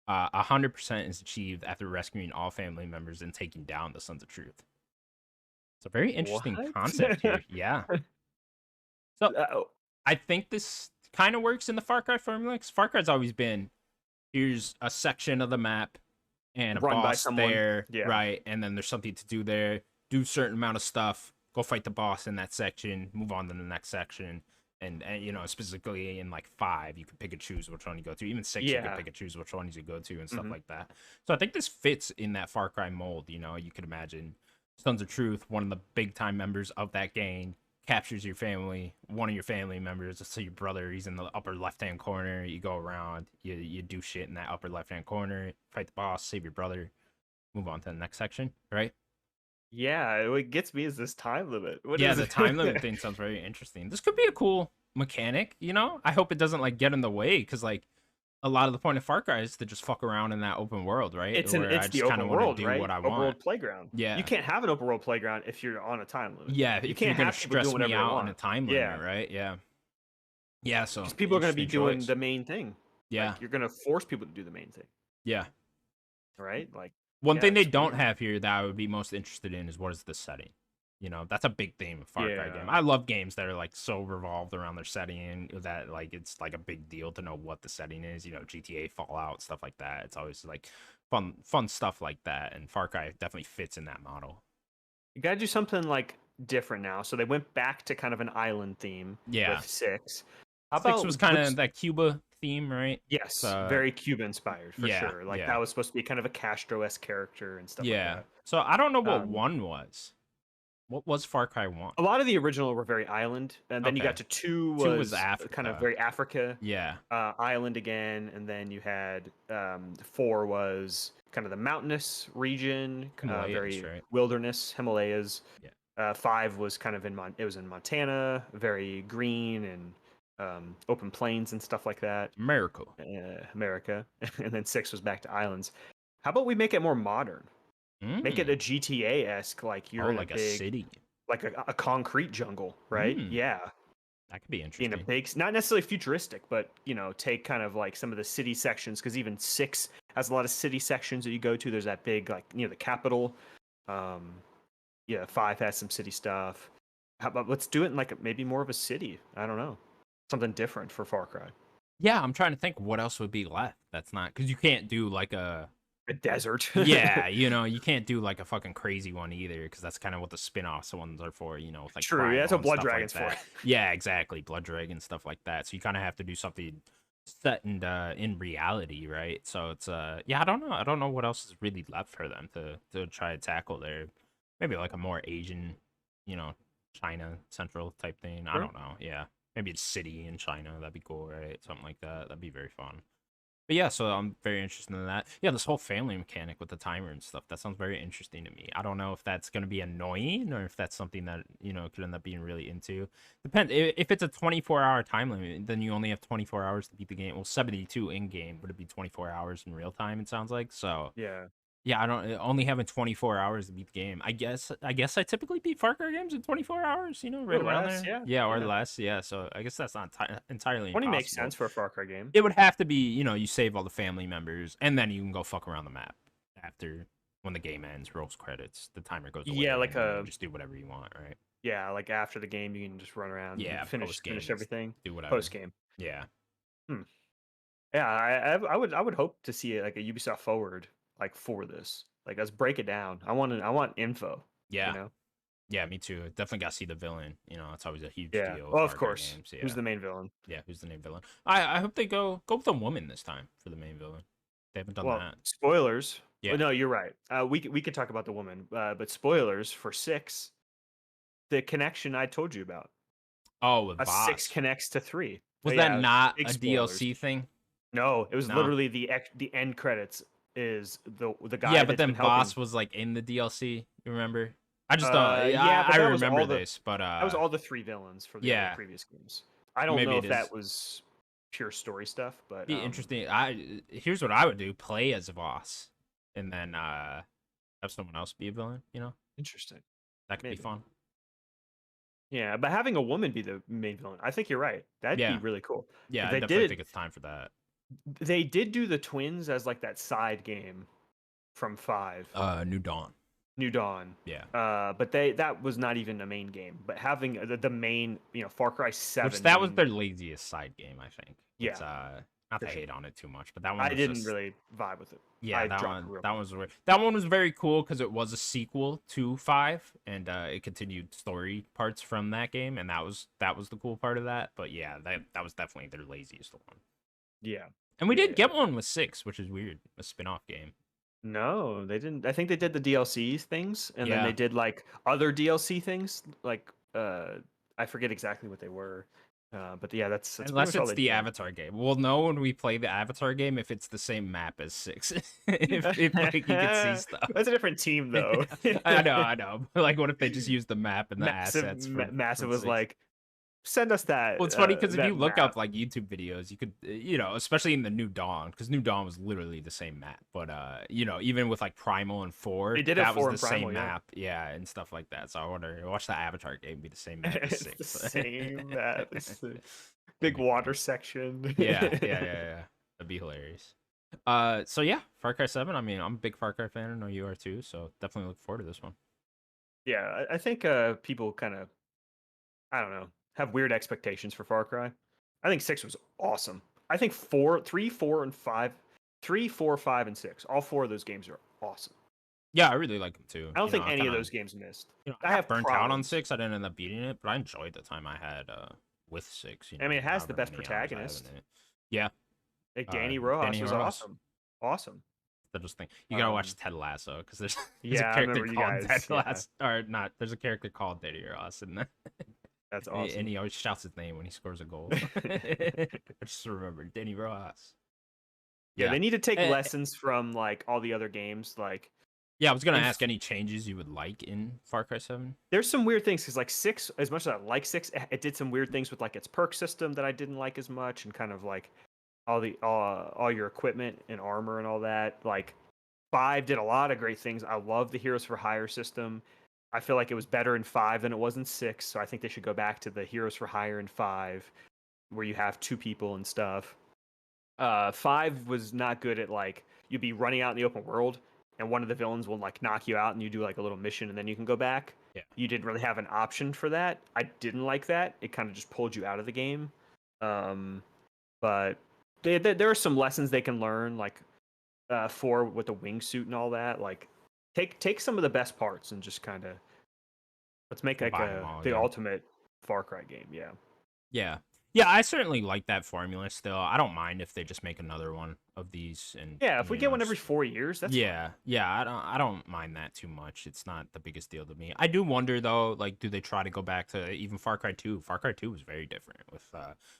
100% is achieved after rescuing all family members and taking down the Sons of Truth. It's a very What? interesting concept here. Yeah. So Uh, I think this kind of works in the Far Cry formula, because Far Cry's always been here's a section of the map and a Run by boss someone. there, Yeah. right? And then there's something to do there. Do a certain amount of stuff. Go fight the boss in that section. Move on to the next section. And you know, specifically in like 5, you can pick and choose which one you go to. Even 6, you can Yeah. pick and choose which ones you go to and stuff Mhm. like that. So I think this fits in that Far Cry mold. You know, you could imagine Sons of Truth, one of the big time members of that gang, captures your family, one of your family members, so your brother, he's in the upper left hand corner. You go around, you do shit in that upper left hand corner, fight the boss, save your brother, move on to the next section, right? Yeah, what gets me is this time limit. What Yeah, is the it? time limit thing sounds very interesting. This could be a cool mechanic, you know? I hope it doesn't like get in the way, because like a lot of the point of Far Cry is to just fuck around in that open world, right? Where I It's the just kind open of want to world, do right? what I Open want. world playground. Yeah. You can't have an open world playground if you're on a time limit. Yeah, You if you're can't gonna have people stress doing whatever me they out on a want. time Yeah, limit, right? Yeah. Yeah, so because people are going to be interesting doing choice. the main thing. Yeah. Like you're going to force people to do the main thing, Yeah. right? Like One yeah, thing they it's don't weird. have here that I would be most interested in is what is the setting. You know, that's a big theme of Far Cry Yeah. game. I love games that are like so revolved around their setting that like it's like a big deal to know what the setting is. You know, GTA, Fallout, stuff like that. It's always like fun stuff like that. And Far Cry definitely fits in that model. You got to do something like different now. So they went back to kind of an island theme Yeah, with 6. How 6 about was kind which of that Cuba theme, right? yes, So very Cuba inspired for yeah, sure. Like yeah, that was supposed to be kind of a Castro-esque character and stuff like yeah. that. So I don't know what Um, 1 was. What was Far Cry 1? a lot of the original were very island, and then you Okay, got to 2 2 was was kind of Africa. very Africa Yeah, island again, and then you had 4 was kind of the mountainous region, Himalayas, very right? wilderness, Himalayas. Yeah. 5 was kind of it was in Montana, very green and open plains and stuff like that. America. America, and then 6 was back to islands. How about we make it more modern? Make it a GTA esque, like you're in a like a big city. like a concrete jungle, right? Yeah. That could be In a interesting. big, not necessarily futuristic, but take kind of like some of the city sections, because even 6 has a lot of city sections that you go to. There's that big, like, the capital. Um, yeah, 5 has some city stuff. How about let's do it in like maybe more of a city? I don't know, something different for Far Cry. Yeah, I'm trying to think what else would be left. That's not because you can't do like a desert. Yeah, you can't do like a fucking crazy one either, because that's kind of what the spin-offs ones are for, with like True. Yeah, that's what Primal and Blood stuff like Dragon's for. that. Yeah, exactly, Blood Dragon stuff like that. So you kind of have to do something set in reality, right? So it's yeah, I don't know what else is really left for them to try to tackle there. Maybe like a more Asian, you know, China central type thing. I Sure. don't know. Yeah, maybe it's city in China. That'd be cool, right? Something like that. That'd be very fun. But yeah, so I'm very interested in that. Yeah, this whole family mechanic with the timer and stuff, that sounds very interesting to me. I don't know if that's going to be annoying or if that's something that, could end up being really into. If it's a 24-hour time limit, then you only have 24 hours to beat the game. Well, 72 in-game, would it be 24 hours in real time, it sounds like? So, Yeah. yeah, I don't only having 24 hours to beat the game. I guess I typically beat Far Cry games in 24 hours, right Or around less, there. yeah. Yeah, or less. Yeah, so I guess that's not entirely 20 impossible. makes sense for a Far Cry game. It would have to be, you save all the family members and then you can go fuck around the map after when the game ends, rolls credits, the timer goes away. Yeah, like and you just do whatever you want, right? Yeah, like after the game, you can just run around. Yeah, and finish everything. do whatever. Post game. Yeah. Yeah, I would hope to see like a Ubisoft forward like for this. Like, let's break it down. I want info. Yeah. Yeah, me too. Definitely got to see the villain. It's always a huge Yeah. deal. Well, with of Far Cry course. games. Yeah. Who's the main villain? Yeah, who's the main villain? I hope they go with a woman this time for the main villain. They haven't done Well, that. spoilers. Yeah. Well, no, you're right. We could talk about the woman, but spoilers for 6. The connection I told you about. Oh, with A 6 Voss. connects to 3. Was Yeah, that not a big spoilers. DLC thing? No, it was No. literally the end credits is the guy. Yeah, but that's then been helping. Voss was like in the DLC. You remember? I just don't. Yeah, but I that was remember all the- this, but That was all the 3 villains for the yeah. previous games. I don't Maybe know it if that is. was pure story stuff, but be interesting. Here's what I would do: play as Voss, and then have someone else be a villain. Interesting. That could Maybe. be fun. Yeah, but having a woman be the main villain, I think you're right. That'd Yeah. be really cool. Yeah, I They definitely did- think it's time for that. They did do the twins as like that side game from 5, New Dawn. New Dawn. Yeah. But that was not even a main game. But having the main, Far Cry 7. Which that was main- their laziest side game, I think. Yeah, It's, not for to sure. hate on it too much, but that one I was didn't just, really vibe with it. Yeah, I that dropped one. real That one was very cool because it was a sequel to 5, and it continued story parts from that game, and that was the cool part of that. But yeah, that was definitely their laziest one. Yeah. And we Yeah, did get one with 6, which is weird, a spin-off game. No, they didn't. I think they did the DLC things, and then Yeah. they did like other DLC things. Like I forget exactly what they were. But yeah, that's pretty Unless much all it's they the did. Avatar game. We'll know when we play the Avatar game if it's the same map as 6. if like, you can see stuff. That's a different team, though. I know. But like, what if they just use the map and the assets? Massive from was 6? like, send us that. Well, it's funny because if that you look map. up like YouTube videos, you could, especially in the New Dawn, because New Dawn was literally the same map. But even with like Primal and 4, They did that have was 4 the and Primal, same yeah. map, yeah, and stuff like that. So I wonder, watch the Avatar game be the same map as It's 6. the same map. It's the big water section. yeah. That'd be hilarious. So yeah, Far Cry 7. I mean, I'm a big Far Cry fan. I know you are too. So definitely look forward to this one. Yeah, I think people kind of, I don't know, have weird expectations for Far Cry. I think 6 was awesome. I think 3, 4, and 5, 3, 4, 5, and 6. All 4 of those games are awesome. Yeah, I really like them too. I don't think any of those games missed. I have burnt out on problems. 6. I didn't end up beating it, but I enjoyed the time I had with 6. I mean, it has however the best many hours I have protagonist. in it. Yeah, Like Danny Rojas Danny was Rojas. awesome. that just thing. You gotta watch Ted Lasso because there's Yeah, a I character remember you called guys, Ted Lasso, or not? There's a character called Danny Ross, and That's awesome. and he always shouts his name when he scores a goal. I just remember Danny Rojas. Yeah, they need to take Eh, lessons from like all the other games. Like, Yeah, I was gonna And ask any changes you would like in Far Cry 7. there's some weird things because like six, as much as I like six, it did some weird things with like its perk system that I didn't like as much, and kind of like all your equipment and armor and all that. Like five did a lot of great things. I love the Heroes for Hire system. I feel like it was better in five than it was in six, so I think they should go back to the Heroes for Hire in five, where you have two people and stuff. Five was not good at like you'd be running out in the open world and one of the villains will like knock you out and you do like a little mission and then you can go back. Yeah. You didn't really have an option for that. I didn't like that. It kind of just pulled you out of the game. But there are some lessons they can learn, like four with the wingsuit and all that. Like take some of the best parts and just kind of let's make like Combine 'em all, the yeah. ultimate Far Cry game. Yeah. Yeah. Yeah, I certainly like that formula still. I don't mind if they just make another one of these and Yeah, if we you get know one every just 4 years, that's fine. yeah, yeah, I don't mind that too much. It's not the biggest deal to me. I do wonder though, like do they try to go back to even Far Cry 2? Far Cry 2 was very different with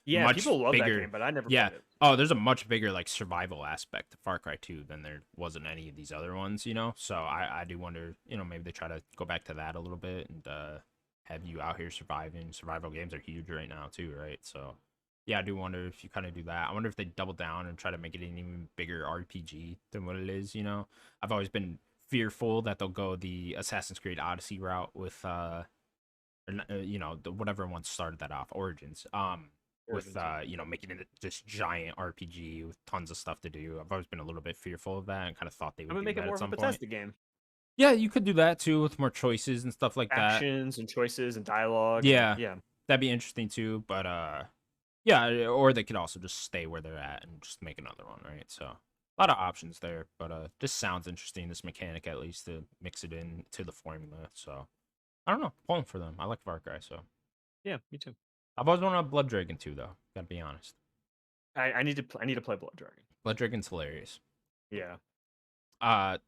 Yeah, much people love that bigger game, but I never yeah. played it. Oh, there's a much bigger like survival aspect to Far Cry 2 than there was in any of these other ones, you know? So I do wonder, you know, maybe they try to go back to that a little bit and have you out here surviving. Survival games are huge right now too, right? So yeah, I do wonder if you kind of do that. I wonder if they double down and try to make it an even bigger RPG than what it is, you know? I've always been fearful that they'll go the Assassin's Creed Odyssey route with you know, whatever one started that off, Origins. With you know, making it this giant RPG with tons of stuff to do. I've always been a little bit fearful of that and kind of thought they I'm would gonna do make it that more at of a some point. Bethesda game. Yeah, you could do that too with more choices and stuff like that. Actions and choices and dialogue and Yeah, yeah. that'd be interesting too, but yeah, or they could also just stay where they're at and just make another one, right? So a lot of options there, but this sounds interesting. This mechanic, at least, to mix it in to the formula. So I don't know, pulling for them. I like Far Cry, so Yeah, me too. I've always wanted a Blood Dragon too, though. Gotta be honest. I need to I need to play Blood Dragon. Blood Dragon's hilarious. Yeah.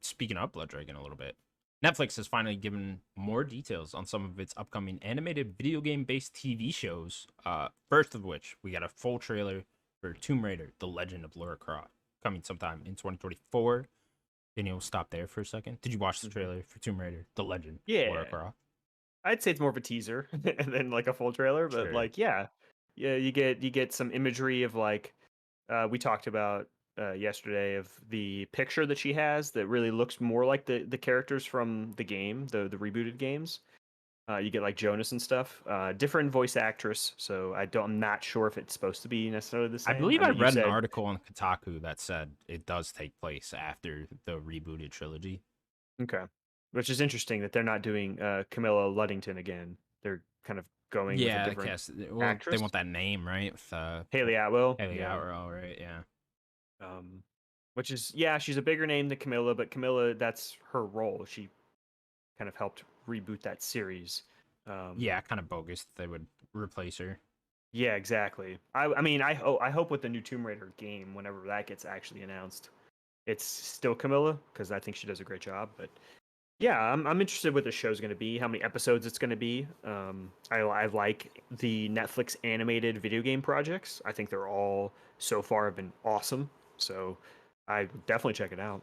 Speaking of Blood Dragon a little bit, Netflix has finally given more details on some of its upcoming animated video game based TV shows. First of which, we got a full trailer for Tomb Raider: The Legend of Lara Croft coming sometime in 2024. Then you'll stop there for a second. Did you watch the trailer for Tomb Raider: The Legend of Lara Yeah. Croft? I'd say it's more of a teaser than like a full trailer, but Sure. like yeah. Yeah, you get some imagery of like we talked about yesterday of the picture that she has that really looks more like the characters from the game, the rebooted games. You get like Jonas and stuff. Different voice actress, so I'm not sure if it's supposed to be necessarily the I same. believe I I know you read an said article on Kotaku that said it does take place after the rebooted trilogy. okay, which is interesting that they're not doing Camilla Luddington again. They're kind of going with a Yeah, I different guess. Well, they actress, want that name, right? With Haley Atwell. Haley Yeah, Atwell, right? Yeah. um, which is yeah, she's a bigger name than Camilla, but Camilla that's her role. She kind of helped reboot that series. Yeah, kind of bogus that they would replace her. Yeah, exactly. I mean I hope with the new Tomb Raider game, whenever that gets actually announced, it's still Camilla because I think she does a great job. But yeah, I'm interested what the show's going to be, how many episodes it's going to be. I like the Netflix animated video game projects. I think they're all so far have been awesome. So I would definitely check it out.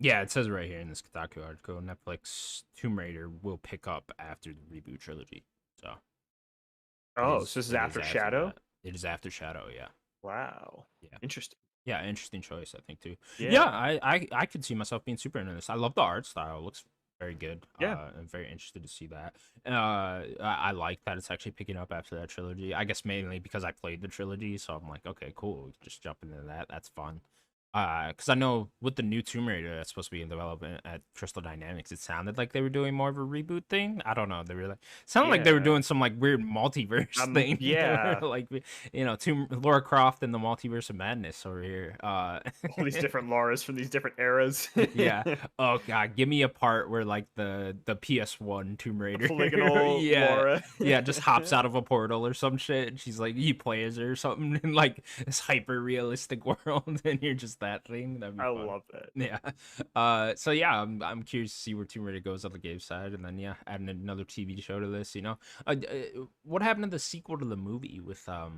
Yeah, it says right here in this Kotaku article, Netflix Tomb Raider will pick up after the reboot trilogy. So Oh, so this is it is after Shadow? that. It is after Shadow. Yeah. Wow. Yeah. Interesting. Yeah, interesting choice, I think too. Yeah, Yeah. I could see myself being super into this. I love the art style; it looks very good. Yeah. I'm very interested to see that. I like that it's actually picking up after that trilogy. I guess mainly because I played the trilogy, so I'm like, okay, cool, just jump into that. That's fun. Because I know with the new Tomb Raider that's supposed to be in development at Crystal Dynamics, it sounded like they were doing more of a reboot thing. I don't know. They were like, sounded like they were Yeah. doing some like weird multiverse thing. Yeah. Like you know, Laura Croft and the Multiverse of Madness over here. All these different Lauras from these different eras. Yeah. Oh god, give me a part where like the PS1 Tomb Raider, Polygonal yeah, Laura. yeah, just hops out of a portal or some shit. And she's like, you play as her or something in like this hyper realistic world, and you're just that thing. That'd be I fun. love that. Yeah. So yeah, I'm curious to see where Tomb Raider goes on the game side, and then yeah, adding another TV show to this. You know, what happened to the sequel to the movie with God,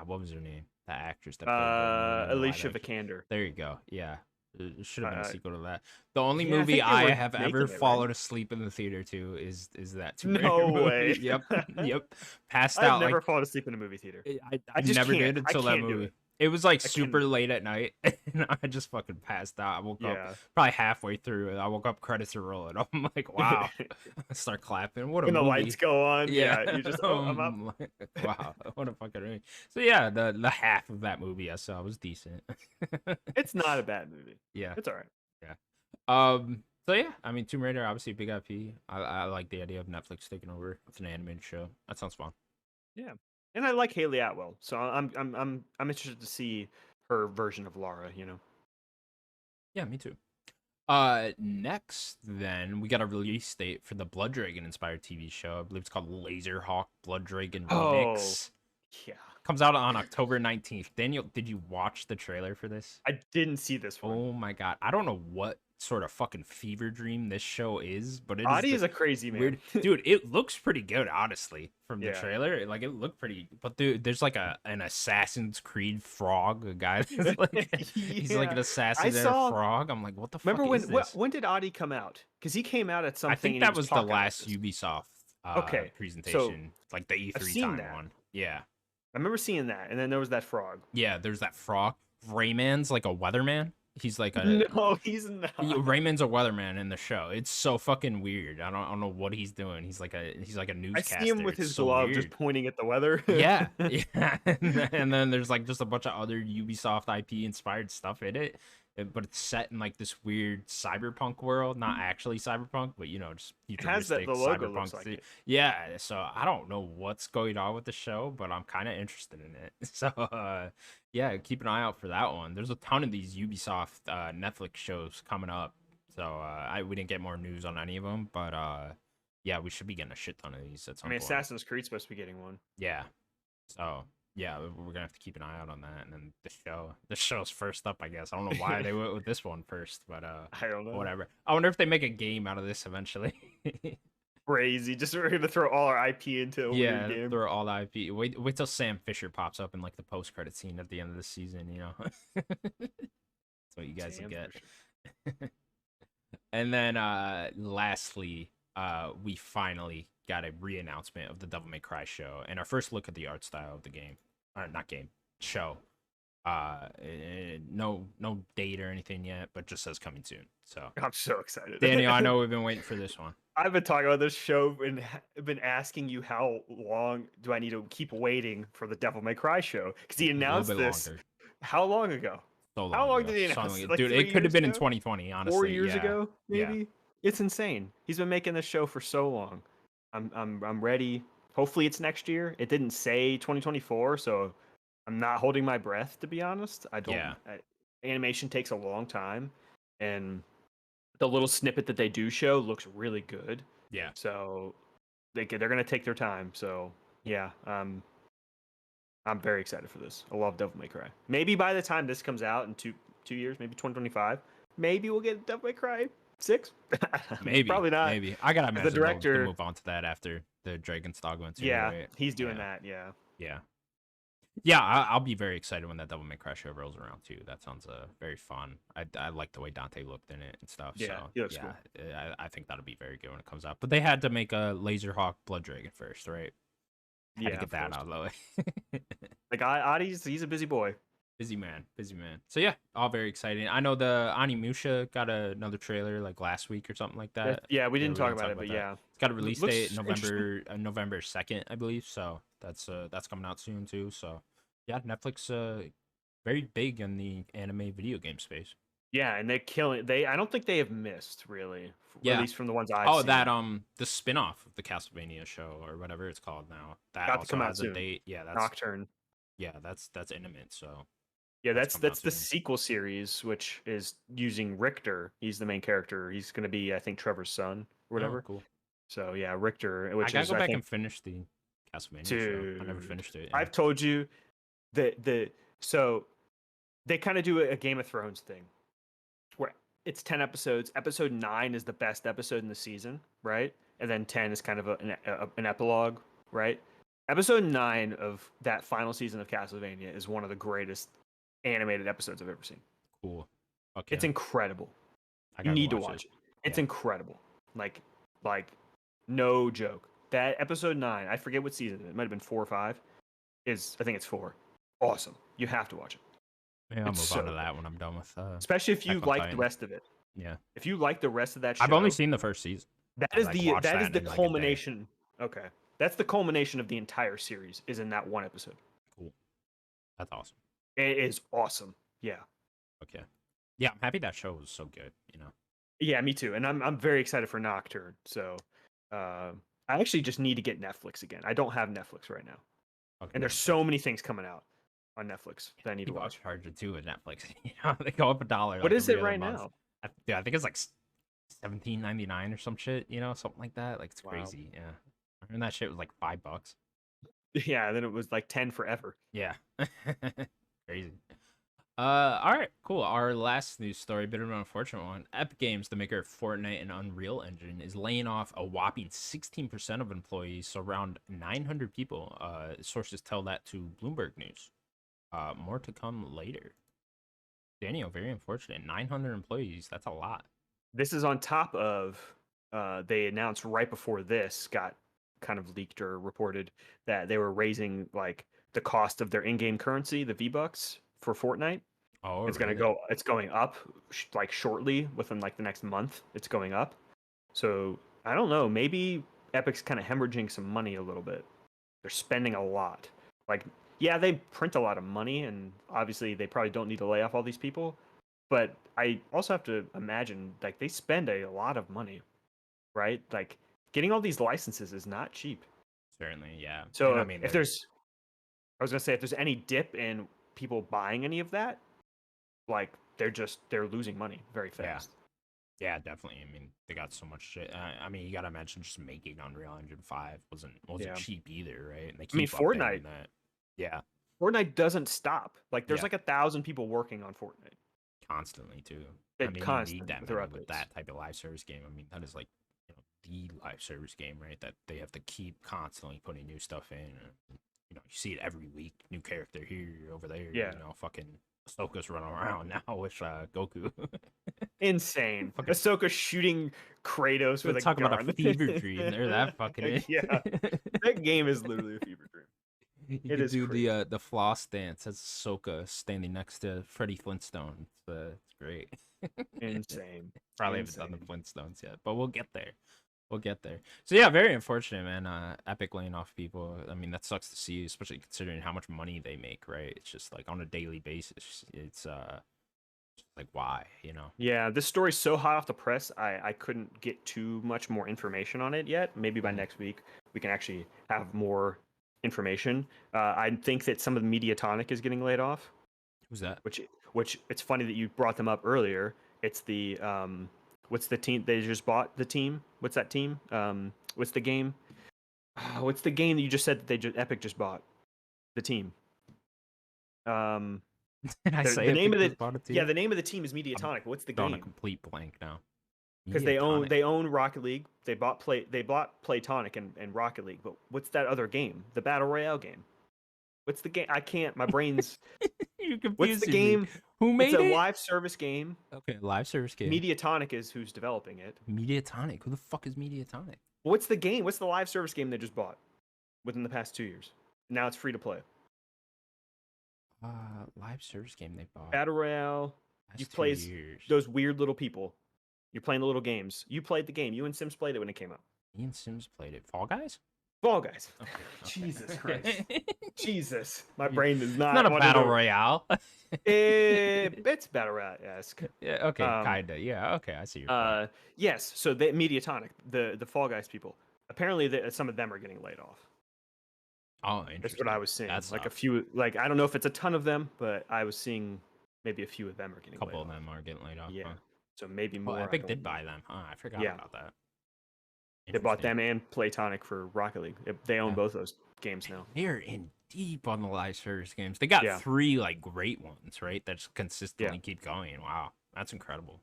what was her name? That actress that played the movie in the live Alicia action. Vikander. There you go. Yeah. It should have been a Uh, sequel to that. The only yeah, I movie think they I were have ever making it, right? fallen asleep in the theater to is that Tomb Raider No movie. way. Yep, yep. Passed I've out never like fallen asleep in a movie theater. I I just never can't. did I until that can't do it. movie. It was like I super cannot. late at night, and I just fucking passed out. I woke up Yeah. probably halfway through, and I woke up, credits are rolling. I'm like, wow. I start clapping. What a When the lights movie. go on, Yeah. yeah, you just, oh, I'm up. Wow. What a fucking movie. So yeah, the half of that movie I saw was decent. It's not a bad movie. Yeah. It's all right. Yeah. So yeah, I mean Tomb Raider obviously big IP. I like the idea of Netflix taking over with an animated show. That sounds fun. Yeah, and I like Haley Atwell, so I'm interested to see her version of Lara. Yeah, me too. Next then we got a release date for the Blood Dragon inspired TV show. I believe it's called Laserhawk Blood Dragon Oh, Remix. yeah. Comes out on October 19th. Daniel, did you watch the trailer for this? I didn't see this one. Oh my god. I don't know what sort of fucking fever dream this show is, but it is Adi the is a crazy man. weird dude. It looks pretty good, honestly, from the Yeah. trailer. Like it looked pretty, but dude, there's like an Assassin's Creed frog, a guy that's like he's like an Yeah. assassin I and a saw. frog. I'm like, what the Remember fuck is this? when did Adi come out? Because he came out at I something think and he that was was the talking about last this. Ubisoft Okay, so presentation, like the I've E3 seen time that. one. Yeah, I remember seeing that, and then there was that frog. yeah. There's that frog. Rayman's like a weatherman. He's like a No, he's not. Raymond's a weatherman in the show. It's so fucking weird. I don't know what he's doing. He's like a I newscaster. see him with It's his so glove weird. just pointing at the weather. Yeah, yeah. And then there's like just a bunch of other Ubisoft IP inspired stuff in it, but it's set in like this weird cyberpunk world. Not actually cyberpunk, but just It has that futuristic the logo looks cyberpunk. like it. Yeah, so I don't know what's going on with the show, but I'm kind of interested in it. So yeah, keep an eye out for that one. There's a ton of these Ubisoft Netflix shows coming up. So we didn't get more news on any of them, but yeah, we should be getting a shit ton of these at I some mean, point. Assassin's Creed's supposed to be getting one. Yeah. So yeah, we're gonna have to keep an eye out on that. And then the show's first up, I guess. I don't know why they went with this one first, but I don't know. whatever. I wonder if they make a game out of this eventually. Crazy. Just we're gonna throw all our IP into a Yeah, weird game. throw all the IP. Wait till Sam Fisher pops up in like the post credit scene at the end of the season. That's what you guys will Damn, get. for sure. And then lastly, we finally got a re-announcement of the Devil May Cry show and our first look at the art style of the game. Or not game, show. No date or anything yet, but just says coming soon. So I'm so excited. Daniel, I know we've been waiting for this one. I've been talking about this show and been asking you how long do I need to keep waiting for the Devil May Cry show? Because he A little announced bit this. longer. How long ago? So long How long ago. did he So announce long it? ago. Like Dude, 3 it could have years been in ago? 2020, honestly. 4 years yeah. ago, Yeah. maybe. It's insane. He's been making this show for so long. I'm ready. Hopefully it's next year. It didn't say 2024, so I'm not holding my breath, to be honest. I don't. Yeah. Animation takes a long time, and the little snippet that they do show looks really good. Yeah. So they're gonna take their time. So yeah, I'm very excited for this. I love Devil May Cry. Maybe by the time this comes out in two years, maybe 2025, maybe we'll get Devil May Cry 6. Maybe. Probably not. Maybe. I gotta imagine director- they'll move on to that after the Dragon's Dogma too, Yeah, right? he's doing Yeah. that. Yeah. Yeah. Yeah, I'll be very excited when that Devil May Cry show rolls around too. That sounds very fun. I like the way Dante looked in it and stuff. Yeah, so he looks yeah, I think that'll be very good when it comes out. But they had to make a Laserhawk Blood Dragon first, right? Had to get of that course. out of the way. Like Adi's, he's a busy boy. Busy man, busy man. So yeah, all very exciting. I know the Animusha got another trailer like last week or something like that. Yeah, we didn't we talk didn't about talk it, but about that. yeah, It's got a release looks date interesting. November 2nd, I believe. So that's coming out soon too. So yeah, Netflix very big in the anime video game space. Yeah, and they're killing. I don't think they have missed really. Yeah. At least from the ones I've Oh, seen. that the spin-off of the Castlevania show or whatever it's called now. That Got to also come out has a soon. date. Yeah, Nocturne. that's imminent. So Yeah, that's that's coming out the soon. sequel series, which is using Richter. He's the main character. He's going to be, I think, Trevor's son or whatever. Oh, cool. So yeah, Richter, I which gotta is go I back think and finish the Castlevania show. I never Dude, finished it. Yeah. I've told you so they kind of do a Game of Thrones thing where it's 10 episodes. Episode 9 is the best episode in the season, right? And then 10 is kind of an epilogue, right? Episode 9 of that final season of Castlevania is one of the greatest animated episodes I've ever seen. Cool. Fuck It's yeah. incredible. I You gotta need to watch it. watch it. It's Yeah. incredible. Like no joke. That episode 9, I forget what season it might have been 4 or 5. I think it's 4. Awesome. You have to watch it. Maybe I'll It's move on to so good. that when I'm done with Especially if you Attack on like the Titan. rest of it. Yeah. If you like the rest of that I've only show, seen the first season. that I is like the watched that is that the in like a day. culmination. Okay. That's the culmination of the entire series is in that one episode. Cool. That's awesome. It is awesome. Yeah. Okay. Yeah, I'm happy that show was so good, you know. Yeah, me too. And I'm very excited for Nocturne. So I actually just need to get Netflix again. I don't have Netflix right now. Fucking And there's Netflix. so many things coming out on Netflix that I need to People watch. charge it too with Netflix. You know, they go up $1 What like is every it other right month. now? Yeah, I think it's like $17.99 or some shit, you know, something like that. Like it's Wow. crazy. Yeah. I mean that shit was like $5. Yeah, then it was like 10 forever. Yeah. Crazy. All right, cool. Our last news story, bit of an unfortunate one. Epic Games, the maker of Fortnite and Unreal Engine, is laying off a whopping 16% of employees, so around 900 people. Sources tell that to Bloomberg News. More to come later. Daniel, very unfortunate. 900 employees. That's a lot. This is on top of they announced right before this got kind of leaked or reported that they were raising like the cost of their in-game currency, the V-Bucks for Fortnite. Oh, It's really? it's going up like shortly within like the next month. It's going up. So I don't know. Maybe Epic's kind of hemorrhaging some money a little bit. They're spending a lot. Like, yeah, they print a lot of money, and obviously they probably don't need to lay off all these people. But I also have to imagine like they spend a lot of money, right? Like getting all these licenses is not cheap. Certainly, yeah. So And I mean, if I was gonna say if there's any dip in people buying any of that, like they're losing money very yeah, fast. yeah, definitely. I mean, they got so much shit. I mean, you gotta imagine just making Unreal Engine 5 wasn't Yeah. cheap either, right? And they I mean, keep updating Fortnite. that. Yeah, Fortnite doesn't stop. Like there's yeah, like 1,000 people working on Fortnite. constantly too. I It mean, you need constant that with their many with updates. that type of live service game. I mean, that is like, you know, the live service game, right? That they have to keep constantly putting new stuff in. You know, you see it every week. New character here, over there. Yeah. You know, fucking Ahsoka's running around now with Goku. Insane. Fucking- Ahsoka shooting Kratos with a Talk gun. about a fever dream. They're that fucking Yeah. That game is literally a fever dream. You It could is do crazy. the floss dance as Ahsoka standing next to Freddie Flintstone. It's great. Insane. Probably haven't done the Insane. Flintstones yet, but we'll get there. We'll get there. So yeah, very unfortunate, man. Epic laying off people. I mean, that sucks to see, especially considering how much money they make, right? It's just like on a daily basis. It's just like why, you know? Yeah, this story's so hot off the press. I couldn't get too much more information on it yet. Maybe by Mhm. next week we can actually have more information. I think that some of the Mediatonic is getting laid off, Who's that? which it's funny that you brought them up earlier. It's the what's the team they just bought? The team? What's that team? What's the game? What's the game that you just said that Epic just bought? The team. Did I say The name Epic of just bought it yeah, too? the name of the team is I'm Mediatonic. What's the drawing a game? complete blank now. Because Mediatonic. they own Rocket League. They bought Playtonic and Rocket League. But what's that other game? The Battle Royale game. What's the game? I can't. My brain's. You're What's the confusing me. game? Who It's made a it? live service game. Okay, live service game. Mediatonic is who's developing it. Mediatonic. Who the fuck is Mediatonic? What's the game? What's the live service game they just bought within the past 2 years? Now it's free to play. Live service game they bought. Battle Royale. Past You 2 play years. those weird little people. You're playing the little games. You played the game. You and Sims played it when it came out. Me and Sims played it. Fall Guys? Fall Guys. Okay, Jesus Christ. Jesus. My You- brain is not. Not a one of battle the- royale. It's battle royale-esque. Yeah, okay, kinda. Yeah, okay, I see your point. Yes. So the Mediatonic, the Fall Guys people, apparently some of them are getting laid off. Oh, That's interesting. what I was seeing. That Like a sucks. few. Like I don't know if it's a ton of them, but I was seeing maybe a few of them are getting A couple laid of off. them are getting laid off. Yeah. Huh? So maybe more. Oh, I Epic don't did know. buy them. Huh, I forgot Yeah. about that. They bought Interesting. them and Playtonic for Rocket League. They own Yeah. both those games now. They're in deep on the live service games. They got Yeah. 3 like great ones, right? That just consistently keep going. Wow, that's incredible.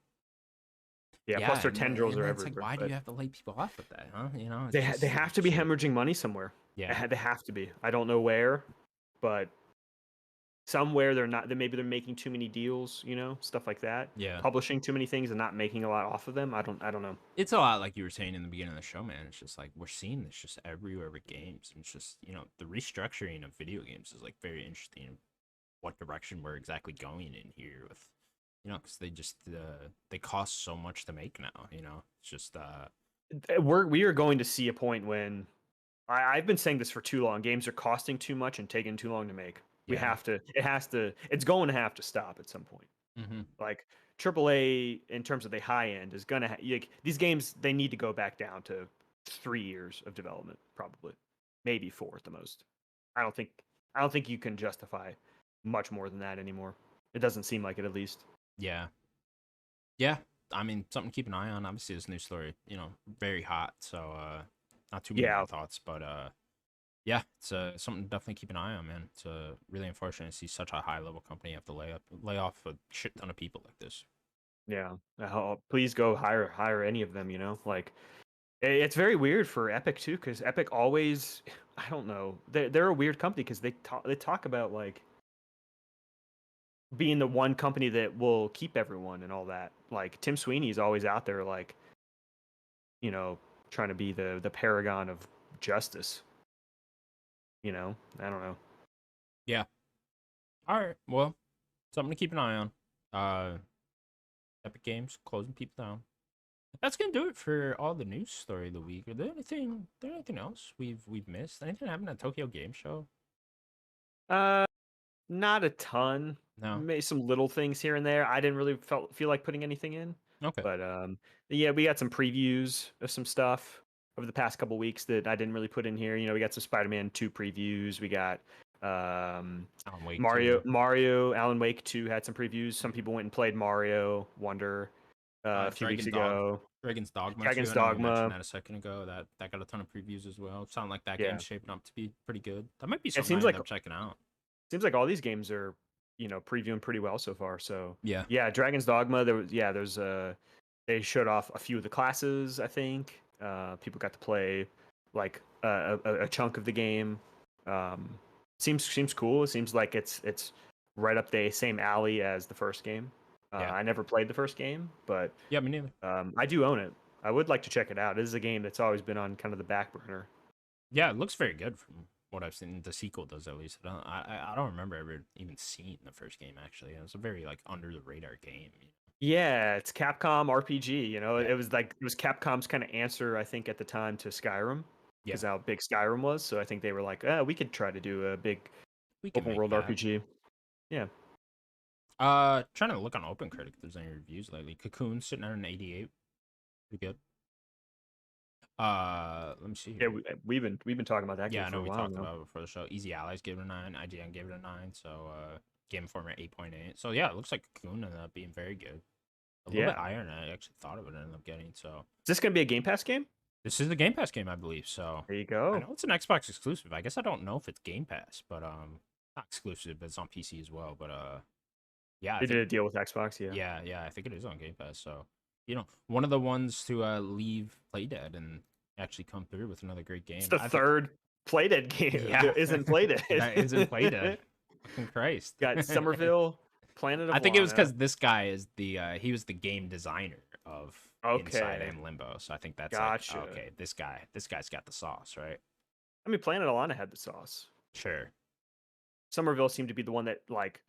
Yeah. Plus their and tendrils and are it's everywhere. like, why do but you have to lay people off with that, huh? You know, it's they just they have to be shit. hemorrhaging money somewhere. Yeah, They have to be. I don't know where, but somewhere they're not. Maybe they're making too many deals, stuff like that. Yeah. Publishing too many things and not making a lot off of them. I don't know. It's a lot like you were saying in the beginning of the show, man. It's just like we're seeing this just everywhere with games. And it's just, the restructuring of video games is like very interesting. What direction we're exactly going in here with, because they just they cost so much to make now. It's just We are going to see a point when I've been saying this for too long. Games are costing too much and taking too long to make. We yeah. have to. It has to. It's going to have to stop at some point. Mm-hmm. Like AAA in terms of the high end is gonna like these games. They need to go back down to 3 years of development, probably, maybe 4 at the most. I don't think. I don't think you can justify much more than that anymore. It doesn't seem like it, at least. Yeah. Yeah. I mean, something to keep an eye on. Obviously, this news story, very hot. So, not too many thoughts, but yeah, it's something to definitely keep an eye on, man. It's really unfortunate to see such a high level company have to lay off a shit ton of people like this. Yeah, please go hire any of them. Like it's very weird for Epic too, because Epic always, I don't know, they're a weird company because they talk about like being the one company that will keep everyone and all that. Like Tim Sweeney's always out there, like, trying to be the paragon of justice. I don't know. Yeah. All right. Well, something to keep an eye on. Epic Games closing people down. That's gonna do it for all the news story of the week. Are there anything else we've missed? Anything happened at Tokyo Game Show? Not a ton. No. Maybe some little things here and there. I didn't really feel like putting anything in. Okay. But yeah, we got some previews of some stuff over the past couple weeks that I didn't really put in here. We got some Spider-Man 2 previews. We got Alan Wake Mario, Alan Wake 2 had some previews. Some people went and played Mario Wonder a few weeks ago. Dragon's Dogma. Dragon's too. I know you Dogma. mentioned that a second ago. That got a ton of previews as well. Sound like that game's shaping up to be pretty good. That might be something I end up checking out. Seems like all these games are, previewing pretty well so far. So yeah, Dragon's Dogma. There's they showed off a few of the classes. I think people got to play like a chunk of the game. Seems cool. It seems like it's right up the same alley as the first game. I never played the first game, but yeah, me neither. I do own it. I would like to check it out. It is a game that's always been on kind of the back burner. Yeah, it looks very good from what I've seen. The sequel does, at least. I don't remember ever even seeing the first game. Actually, it was a very like under the radar game. Yeah, it's Capcom RPG. It was Capcom's kind of answer, I think, at the time to Skyrim, because how big Skyrim was. So I think they were like, we could try to do a big open world RPG. Yeah. Trying to look on OpenCritic if there's any reviews lately. Cocoon sitting at an 88. Pretty good. Let me see here. Yeah, we've been talking about that game for a while. Yeah, I know we talked about it before the show. Easy Allies gave it a 9. IGN gave it a 9. So Game Informer 8.8. So yeah, it looks like Cocoon ended up being very good. A little bit higher than I actually thought it would end up getting. So is this gonna be a Game Pass game? This is the Game Pass game, I believe. So there you go. I know it's an Xbox exclusive. I guess I don't know if it's Game Pass, but not exclusive, but it's on PC as well. But yeah, they did a deal with Xbox. Yeah, I think it is on Game Pass. So one of the ones to leave Playdead and actually come through with another great game. It's the third Playdead game. Yeah. That isn't Playdead. That isn't Playdead. Fucking Christ. Got Somerville, Planet of I think it was because this guy is he was the game designer of Inside and Limbo. So I think that's gotcha. Like, okay, this guy's got the sauce, right? I mean, Planet of Lana had the sauce. Sure. Somerville seemed to be the one that like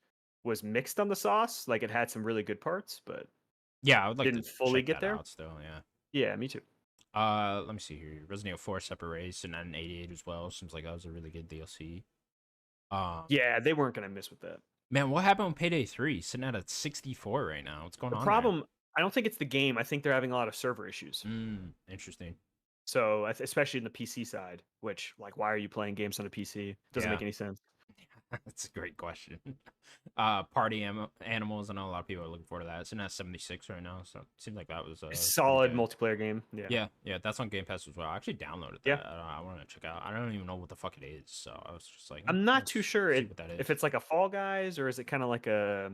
was mixed on the sauce. Like it had some really good parts, but yeah, I would like didn't to fully check get that there. Out still, yeah. Yeah, me too. Let me see here. Resident Evil 4 Separate Race and an 88 as well. Seems like that was a really good DLC. Yeah, they weren't gonna miss with that. Man, what happened with Payday 3? Sitting at a 64 right now. What's going on? The problem, I don't think it's the game. I think they're having a lot of server issues. Interesting. So, especially in the PC side, which, like, why are you playing games on a PC? Doesn't make any sense. That's a great question. Party Animals. I know a lot of people are looking forward to that. It's in at 76 right now, so it seems like that was a solid multiplayer game. Yeah. That's on Game Pass as well. I actually downloaded that. Yeah. I want to check out. I don't even know what the fuck it is, so I was just like, I'm not too sure if it's like a Fall Guys or is it kind of like a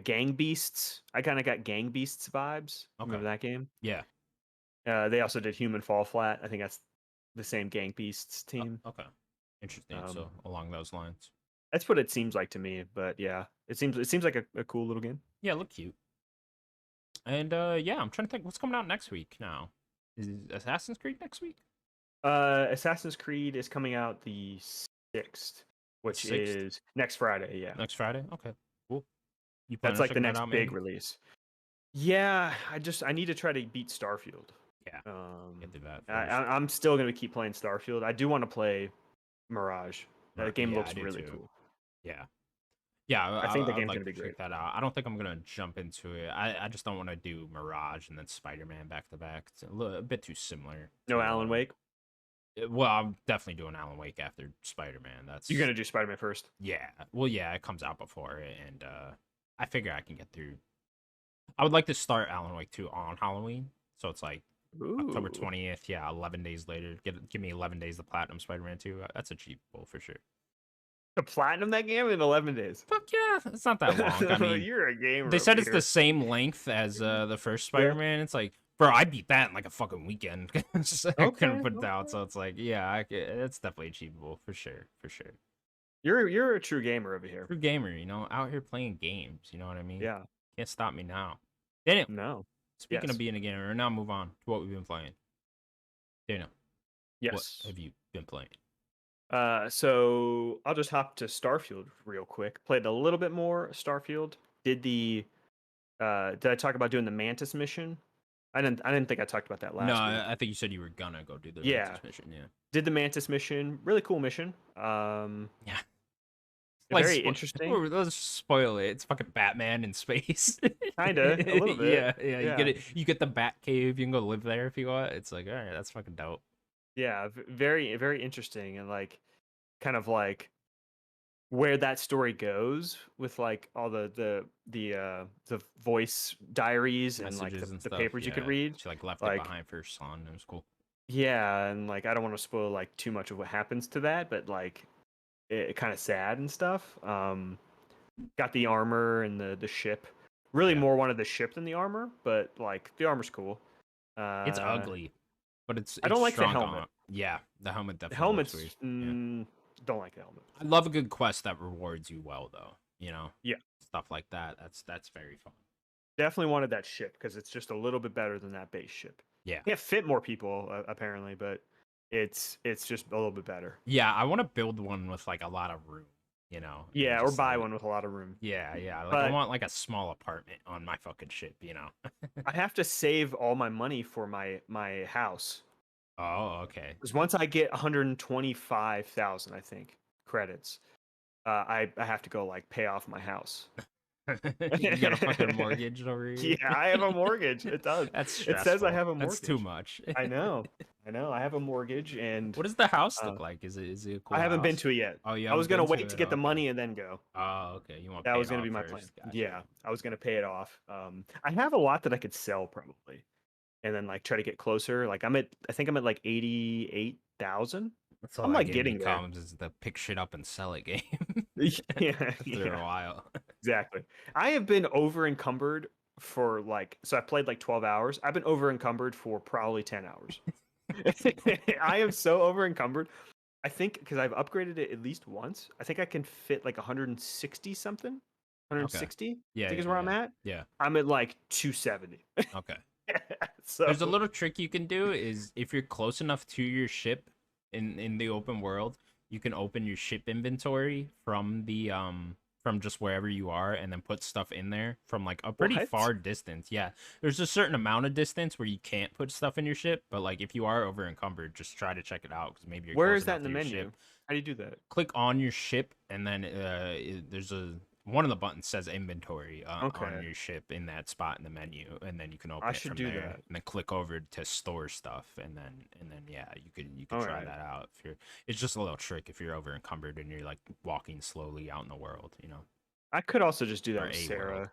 Gang Beasts. I kind of got Gang Beasts vibes. Okay. Remember that game? Yeah. They also did Human Fall Flat. I think that's the same Gang Beasts team. Okay. Interesting. So along those lines. That's what it seems like to me. But yeah, it seems like a cool little game. Yeah, look cute. And yeah, I'm trying to think what's coming out next week now. Is Assassin's Creed next week? Assassin's Creed is coming out the 6th, The which 6th? is next Friday. Yeah, Next Friday? Okay. Cool. You plan that's on like the checking that next out big maybe? release. Yeah, I need to try to beat Starfield. Yeah. Get through that I, first. I'm still gonna keep playing Starfield. I do want to play Mirage. That game Yeah, I looks do really too. cool. Yeah. Yeah, I think the I'd game's like gonna to be great. check that out. I don't think I'm gonna jump into it. I just don't want to do Mirage and then Spider-Man back to back. It's a bit too similar No to Alan Wake. well, I'm definitely doing Alan Wake after Spider-Man. You're That's gonna do Spider-Man first. yeah. Well, yeah, it comes out before it, and I figure I can get through. I would like to start Alan Wake 2 on Halloween, so it's like October Ooh. 20th. Yeah, 11 days later. Give me 11 days to platinum Spider-Man 2. That's achievable for sure. To platinum that game in 11 days. Fuck yeah, it's not that long. I mean, You're a they gamer over said it's the here. same length as the first Yeah. Spider-Man. It's like, bro, I beat that in like a fucking weekend. I couldn't Okay. put it down, Okay. so it's like, yeah, it's definitely achievable for sure, for sure. You're a true gamer over here. True gamer, out here playing games. You know what I mean? Yeah. Can't stop me now. Daniel, No. speaking of Yes. being a gamer, now move on to what we've been playing. Daniel, what Yes. have you been playing? So I'll just hop to Starfield real quick. Played a little bit more Starfield. Did I talk about doing the Mantis mission? I didn't think I talked about that No, last week. I think you said you were gonna go do the Yeah. Mantis mission. Yeah, Did the Mantis mission. Really cool mission. yeah. Like, Very interesting. let's spoil it. It's fucking Batman in space. Kinda, a little bit. Yeah, yeah. You get Yeah. it. You get the Bat Cave. You can go live there if you want. It's like, all right, that's fucking dope. Yeah, very very interesting and like kind of like where that story goes with like all the voice diaries and like Messages and the stuff. papers you could Yeah, read. she like left it Like behind for her son. It was cool. yeah, and like I don't want to spoil like too much of what happens to that, but like it kind of sad and stuff. Got the armor and the ship. Really Yeah, more wanted the ship than the armor, but like the armor's cool. it's Uh, ugly, but I it's don't like the strong helmet. on. Yeah, the helmet The definitely looks weird. helmet's Yeah, don't like the helmet. I love a good quest that rewards you well, though. Yeah, Stuff like that. That's very fun. definitely wanted that ship because it's just a little bit better than that base ship. Yeah. Can't fit more people apparently, but it's just a little bit better. Yeah, I want to build one with like a lot of room, and Yeah, or just buy like one with a lot of room. yeah, like I But want like a small apartment on my fucking ship. I have to save all my money for my house Oh, okay. because once I get 125,000, I think credits, I have to go like pay off my house. You got a fucking mortgage over here. Yeah, I have a mortgage. It does. That's It says I stressful. have a That's too mortgage. much. I know. I know. I have a mortgage and What does the house uh, look like? Is it a I cool haven't been house? to it yet. Oh, you I was haven't gonna been to wait to it? get the Okay. money and then go. Oh, okay. You want to That pay was it gonna off be my plan. first. Gotcha. Yeah, I was gonna pay it off. I have a lot that I could sell probably, and then like try to get closer. Like I think I'm at like 88,000. That's all I'm that like game getting there. becomes is the pick shit up and sell it game Yeah, after a yeah, while. exactly. I have been over encumbered for like so I played like 12 hours. I've been over encumbered for probably 10 hours. I am so over encumbered. I think because I've upgraded it at least once. I think I can fit like 160 something. Okay. 160, I Yeah, think is yeah, where I'm yeah. at. Yeah. I'm at like 270. Okay. So There's a little trick you can do is if you're close enough to your ship in the open world, you can open your ship inventory from just wherever you are and then put stuff in there from like a pretty what? far distance. Yeah. There's a certain amount of distance where you can't put stuff in your ship, but like if you are over encumbered, just try to check it out cuz maybe you're Where close is that enough in to the your menu? ship. How do you do that? Click on your ship and then there's a one of the buttons says inventory on Okay, your ship in that spot in the menu, and then you can I open it should from do there, that. and then click over to store stuff, and then yeah, you could All try right. that out if you're. It's just a little trick if you're over encumbered and you're like walking slowly out in the world, I could also just do that or with a world. Sarah.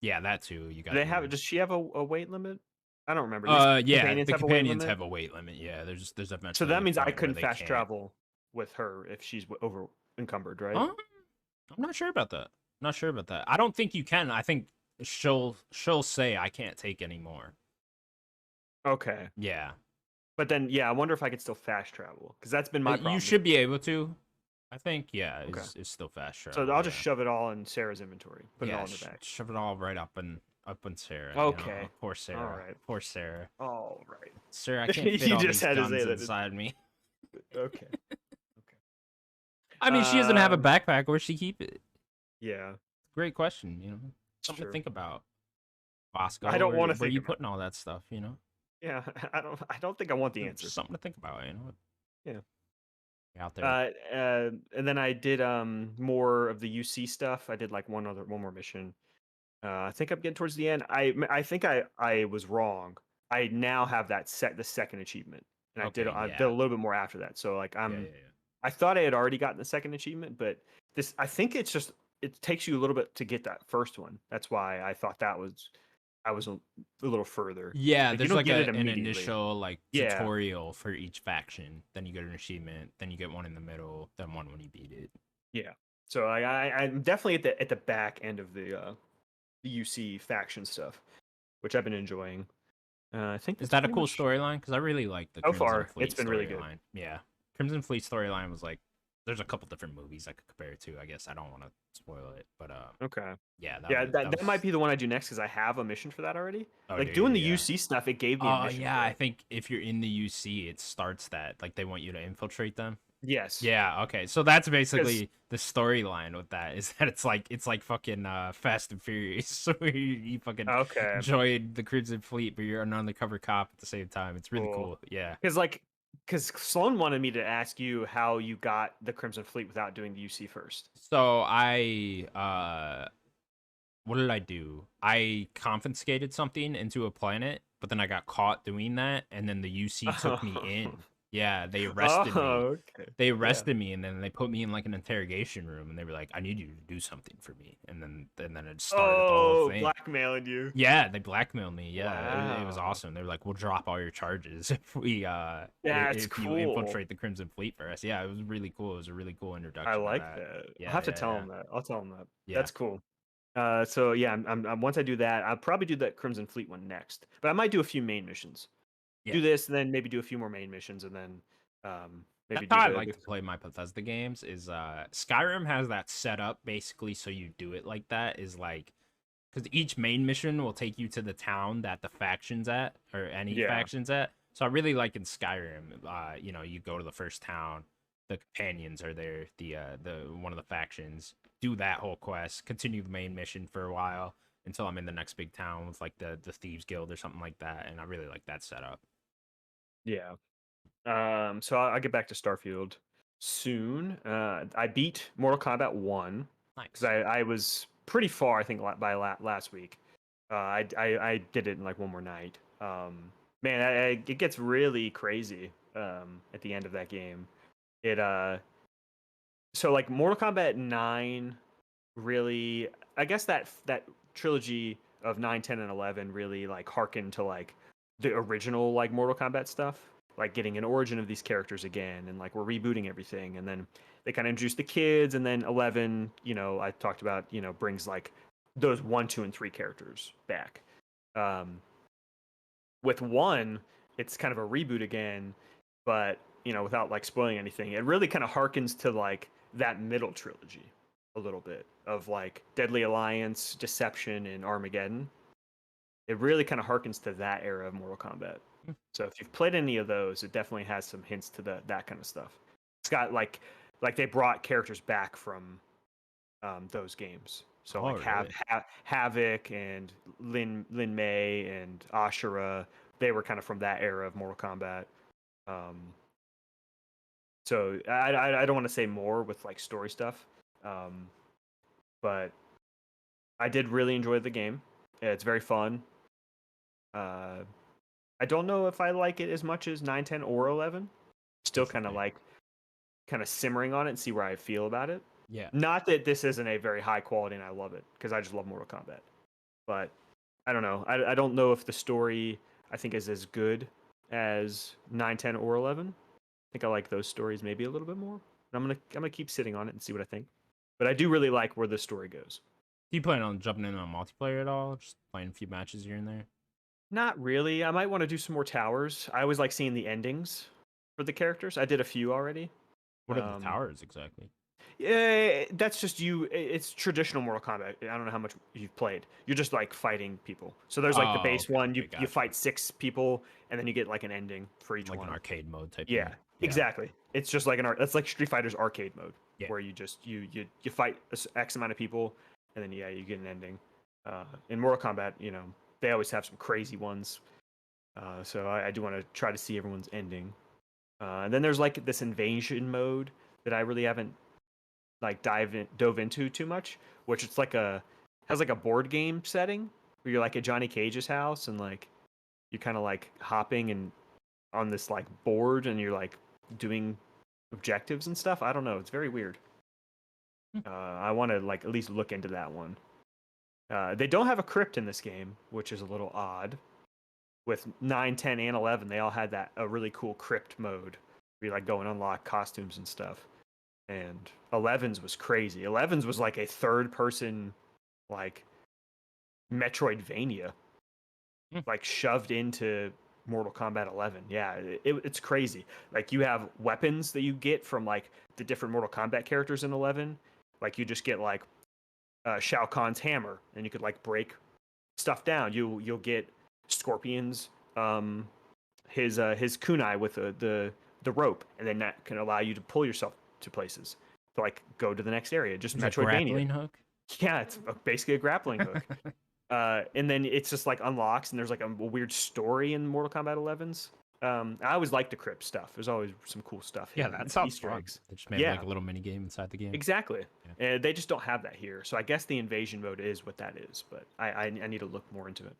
Yeah, that too. You Do got they have? your. Does she have a weight limit? I don't remember. These Yeah, companions the have a weight companions limit. have a weight limit. Yeah, there's So eventually that a means I point where couldn't they fast can't. travel with her if she's over encumbered, right? Um, I'm not sure about that. Not sure about that. I don't think you can. I think she'll say I can't take any more. Okay. Yeah. But then, yeah, I wonder if I could still fast travel because that's been my You problem. should be able to. I think yeah, Okay. is still fast So travel. I'll just Yeah, shove it all in Sarah's inventory. Put it yeah. all in the bag. Shove it all right up in Sarah. You know, Okay. poor All Sarah. right. Poor Sarah. All right. Sir, I can't fit You all just these had to guns say that. inside me. Okay. I mean, she doesn't have a Um. backpack. Where's she keep it? Yeah. Great question. You know, It's something to true. think about. I Bosco, don't want to where think you about putting all that stuff? You know, it. Yeah. I don't think I want the answer. just something to think about. You know, Yeah. out there. And then I did more of the UC stuff. I did like one more mission. I think I'm getting towards the end. I think I was wrong. I now have the second achievement, and Okay, I did a yeah, little bit more after that. So like yeah, yeah, yeah. I thought I had already gotten the second achievement, but this I think it's just it takes you a little bit to get that first one. That's why I thought I was a little further. Yeah, Like you there's don't like get it an immediately. initial like Yeah, tutorial for each faction. Then you get an achievement. Then you get one in the middle. Then one when you beat it. yeah. So I'm definitely at the back end of the UC faction stuff, which I've been enjoying. I think Is that's that a pretty cool much storyline? Because I really like the so Crimson far. It's Fleet been really good. storyline. Yeah, Crimson Fleet storyline was like, there's a couple different movies I could compare it to. I guess I don't want to spoil it, but Okay. yeah, Yeah, that that might was. be the one I do next because I have a mission for that already. Oh, Like dude, doing the yeah. UC stuff, it gave me a Oh mission yeah, for I it. think if you're in the UC, it starts that like they want you to infiltrate them. Yes, Yeah, okay. So that's because basically the storyline with that is that it's like fucking Fast and Furious. So you fucking okay, join the Crimson Fleet, but you're an undercover cop at the same time. It's really cool. cool. Yeah. Because because Sloan wanted me to ask you how you got the Crimson Fleet without doing the UC first. So I what did I do? I confiscated something into a planet, but then I got caught doing that, and then the UC took me in. Yeah, they arrested me. Oh, okay. They Yeah. arrested me, and then they put me in like an interrogation room, and they were like, "I need you to do something for me," and then it started the whole Oh, thing. blackmailing you. Yeah, they blackmailed me. Yeah, it was Wow. awesome. They were like, "We'll drop all your charges if That's if you cool. infiltrate the Crimson Fleet for us." Yeah, it was really cool. It was a really cool I introduction to like that. that. I'll Yeah, have to yeah, tell yeah, him that. I'll tell him that. yeah, That's cool. So yeah, once I do that, I'll probably do that Crimson Fleet one next. But I might do a few main missions. yeah. Do this, and then maybe do a few more main missions, and then maybe That's do how I the like to play my Bethesda games. Is Skyrim has that set up basically, so you do it like that. Is like because each main mission will take you to the town that the factions at or any yeah. factions at. So I really like in Skyrim, you know, you go to the first town, the companions are there, the one of the factions, do that whole quest, continue the main mission for a while until I'm in the next big town with like the thieves guild or something like that, and I really like that setup. Yeah. So I'll get back to Starfield soon. I beat Mortal Kombat 1 because Nice. I was pretty far, I think, last week. I did it in like one more night. Man, it gets really crazy at the end of that game. It so like Mortal Kombat 9 really, I guess that trilogy of 9, 10, and 11 really like harkened to like the original like Mortal Kombat stuff, like getting an origin of these characters again, and like we're rebooting everything, and then they kind of introduced the kids, and then 11, I talked about, brings like those 1, 2, and 3 characters back. Um, with 1, it's kind of a reboot again, but without like spoiling anything, it really kind of harkens to like that middle trilogy a little bit of like Deadly Alliance, Deception, and Armageddon. It really kind of harkens to that era of Mortal Kombat. So if you've played any of those, it definitely has some hints to that kind of stuff. It's got like they brought characters back from those games. So Oh, like really? Havoc and Lin May and Ashura, they were kind of from that era of Mortal Kombat. Um, so I don't want to say more with like story stuff, um, but I did really enjoy the game. It's very fun. Uh, I don't know if I like it as much as 9, 10, or 11. Still kind of Interesting. like kind of simmering on it and see where I feel about it. Yeah. Not that this isn't a very high quality and I love it because I just love Mortal Kombat. But I don't know. I don't know if the story I think is as good as 9, 10, or 11. I think I like those stories maybe a little bit more. I'm gonna keep sitting on it and see what I think. But I do really like where the story goes. Do you plan on jumping in on multiplayer at all? Just playing a few matches here and there? Not really. I might want to do some more towers. I always like seeing the endings for the characters. I did a few already. What are the towers exactly? Yeah, that's just you. It's traditional Mortal Kombat. I don't know how much you've played. You're just like fighting people. So there's like the Oh, base okay, one. okay, You gotcha. fight 6 people, and then you get like an ending for each Like an one. arcade mode type Yeah, thing. Yeah, exactly. It's just like that's like Street Fighter's arcade mode, yeah. where you just you fight X amount of people, and then yeah, you get an ending. In Mortal Kombat, they always have some crazy ones. So I do want to try to see everyone's ending. And then there's like this invasion mode that I really haven't like dove into too much, which it's like has like a board game setting where you're like at Johnny Cage's house and like you're kind of like hopping and on this like board and you're like doing objectives and stuff. I don't know. It's very weird. Hmm. I want to like at least look into that one. They don't have a crypt in this game, which is a little odd. With 9, 10, and 11, they all had a really cool crypt mode where you like go and unlock costumes and stuff. And 11's was crazy. 11's was like a third person like Metroidvania, Hmm. like shoved into Mortal Kombat 11. Yeah, it's crazy. Like you have weapons that you get from like the different Mortal Kombat characters in 11. Like you just get like Shao Kahn's hammer, and you could like break stuff down. You'll get Scorpion's his kunai with the rope, and then that can allow you to pull yourself to places to like go to the next area. Just There's a Metroidvania. grappling hook. Yeah, it's basically a grappling hook. And then it's just like unlocks, and there's like a weird story in Mortal Kombat 11's. I always like the crypt stuff. There's always some cool stuff. Yeah, Hidden, that sounds Easter fun. eggs. They just made Yeah, like a little mini game inside the game. exactly. Yeah. And they just don't have that here. So I guess the invasion mode is what that is. But I need to look more into it.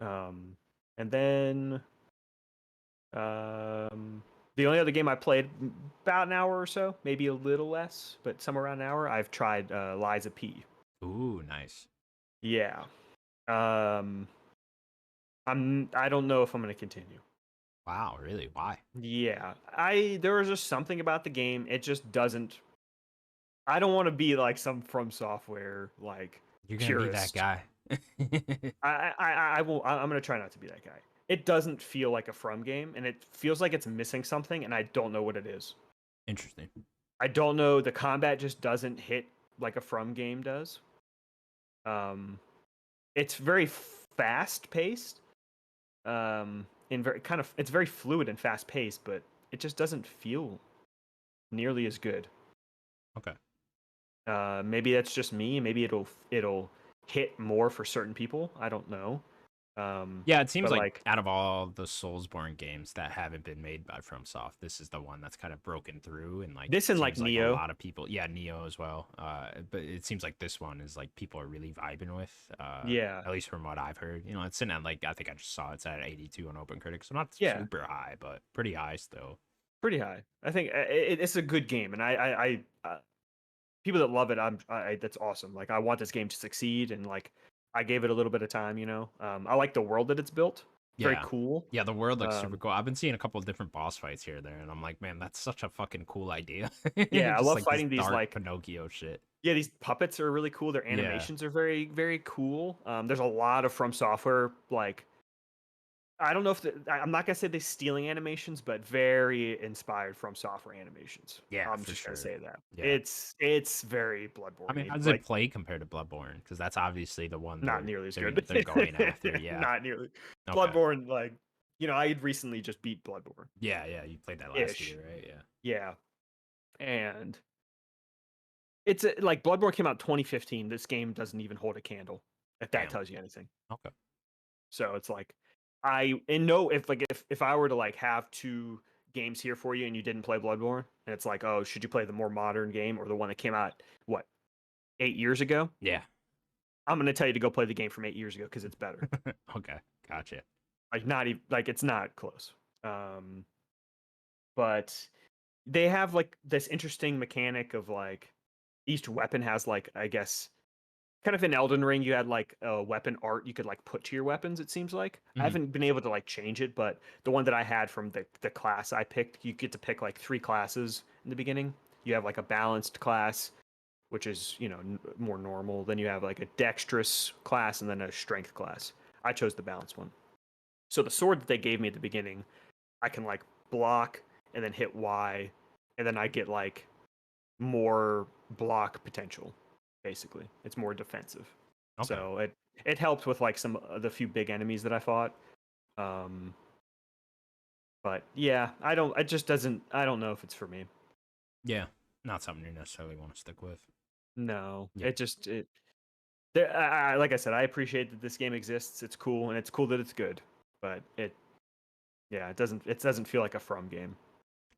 And then the only other game I played about an hour or so, maybe a little less, but somewhere around an hour. I've tried Liza P. Ooh, nice. Yeah. I don't know if I'm going to continue. Wow, really? Why? Yeah. There was just something about the game. It just doesn't. I don't want to be like some From Software like You're gonna purist. be that guy. I will. I'm going to try not to be that guy. It doesn't feel like a From game, and it feels like it's missing something, and I don't know what it is. Interesting. I don't know. The combat just doesn't hit like a From game does. It's very fast paced. In very kind of it's very fluid and fast paced, but it just doesn't feel nearly as good. Okay. Maybe that's just me. Maybe it'll hit more for certain people. I don't know. Yeah, it seems but like out of all the Soulsborne games that haven't been made by FromSoft, this is the one that's kind of broken through, and like this and like seems like a Neo. lot of people, yeah, Neo as well. But it seems like this one is like people are really vibing with. Yeah. At least from what I've heard, it's sitting at like I think I just saw it's at 82 on OpenCritic, so not Yeah. super high, but pretty high still. Pretty high. I think it's a good game, and I people that love it, that's awesome. Like I want this game to succeed, and like I gave it a little bit of time. I like the world that it's built. Very Yeah. cool. Yeah, the world looks super cool. I've been seeing a couple of different boss fights here and there, and I'm like, man, that's such a fucking cool idea. Yeah, I Just love like fighting this these dark like Pinocchio shit. yeah, these puppets are really cool. Their Yeah. animations are very very cool. There's a lot of From Software like I don't know if I'm not gonna say they're stealing animations, but very inspired From Software animations. Yeah, I'm for just gonna sure. say that. Yeah. It's very Bloodborne. I mean, how does like it play compared to Bloodborne? Because that's obviously the one not nearly as they're good. they're going after. Yeah. Not nearly. Okay. Bloodborne, like I had recently just beat Bloodborne. Yeah, yeah. You played that last Ish. year, right? Yeah. Yeah, and it's like Bloodborne came out 2015. This game doesn't even hold a candle. If that Damn. tells you anything. Okay. So it's like if I were to like have two games here for you and you didn't play Bloodborne, and it's like, oh, should you play the more modern game or the one that came out 8 years ago? Yeah. I'm gonna tell you to go play the game from 8 years ago because it's better. Okay. Gotcha. Like not even like it's not close. But they have like this interesting mechanic of like each weapon has like I guess kind of in Elden Ring, you had like a weapon art you could like put to your weapons. It seems like I haven't been able to like change it, but the one that I had from the class I picked, you get to pick like 3 classes in the beginning. You have like a balanced class, which is more normal. Then you have like a dexterous class and then a strength class. I chose the balanced one. So the sword that they gave me at the beginning, I can like block and then hit Y and then I get like more block potential. Basically, it's more defensive. Okay. So it helps with like some of the few big enemies that I fought. Um, but yeah, I don't. It just doesn't. I don't know if it's for me. Yeah. Not something you necessarily want to stick with. No, Yeah. it just it. There, like I said, I appreciate that this game exists. It's cool, and it's cool that it's good. But yeah, it doesn't. It doesn't feel like a From game.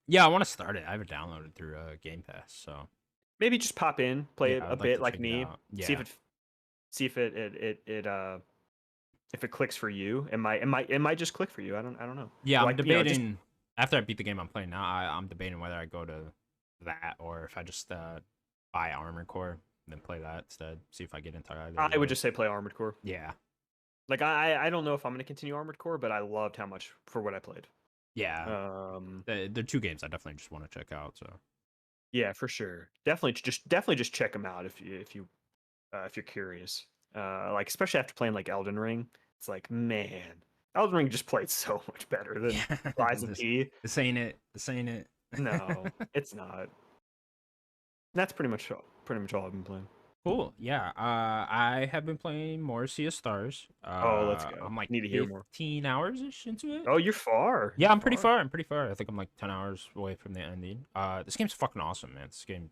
Yeah, I want to start it. I have it downloaded through Game Pass, so Maybe just pop in, play yeah, it a I'd like bit to like check it me, out. see Yeah. see if it clicks for you. It might just click for you. I don't know. Yeah, I'm Like just debating after I beat the game I'm playing now, I'm debating whether I go to that or if I just buy Armored Core and then play that instead. See if I get into either of I would those. just say play Armored Core. Yeah. Like I don't know if I'm gonna continue Armored Core, but I loved how much for what I played. Yeah. Um, They're two games I definitely just want to check out, so yeah, for sure. Definitely just check them out if you're curious. Like especially after playing like Elden Ring, it's like man, Elden Ring just played so much better than yeah. Lies of this, P. this ain't it. This ain't it. No, it's not. That's pretty much all I've been playing. Cool. Yeah. I have been playing more Sea of Stars. Oh, let's go. I'm like Need to hear more. 15 hours ish into it. Oh, you're far. Yeah, You're I'm pretty far. far. I'm pretty far. I think I'm like 10 hours away from the ending. This game's fucking awesome, man. This game,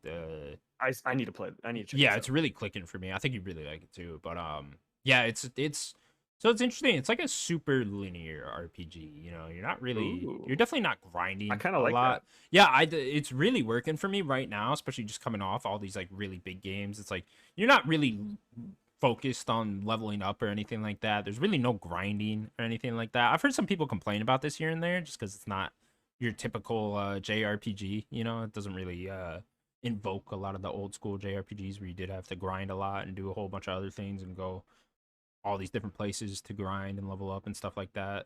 I need to play. I need to check yeah, this it's out. really clicking for me. I think you really like it too. But yeah, it's so it's interesting. It's like a super linear RPG. You know, you're Ooh, definitely not I grinding kind of a like that. lot. Yeah, it's really working for me right now, especially just coming off all these like really big games. It's like you're not really focused on leveling up or anything like that. There's really no grinding or anything like that. I've heard some people complain about this here and there just because it's not your typical JRPG. You know, it doesn't really invoke a lot of the old school JRPGs where you did have to grind a lot and do a whole bunch of other things and go all these different places to grind and level up and stuff like that.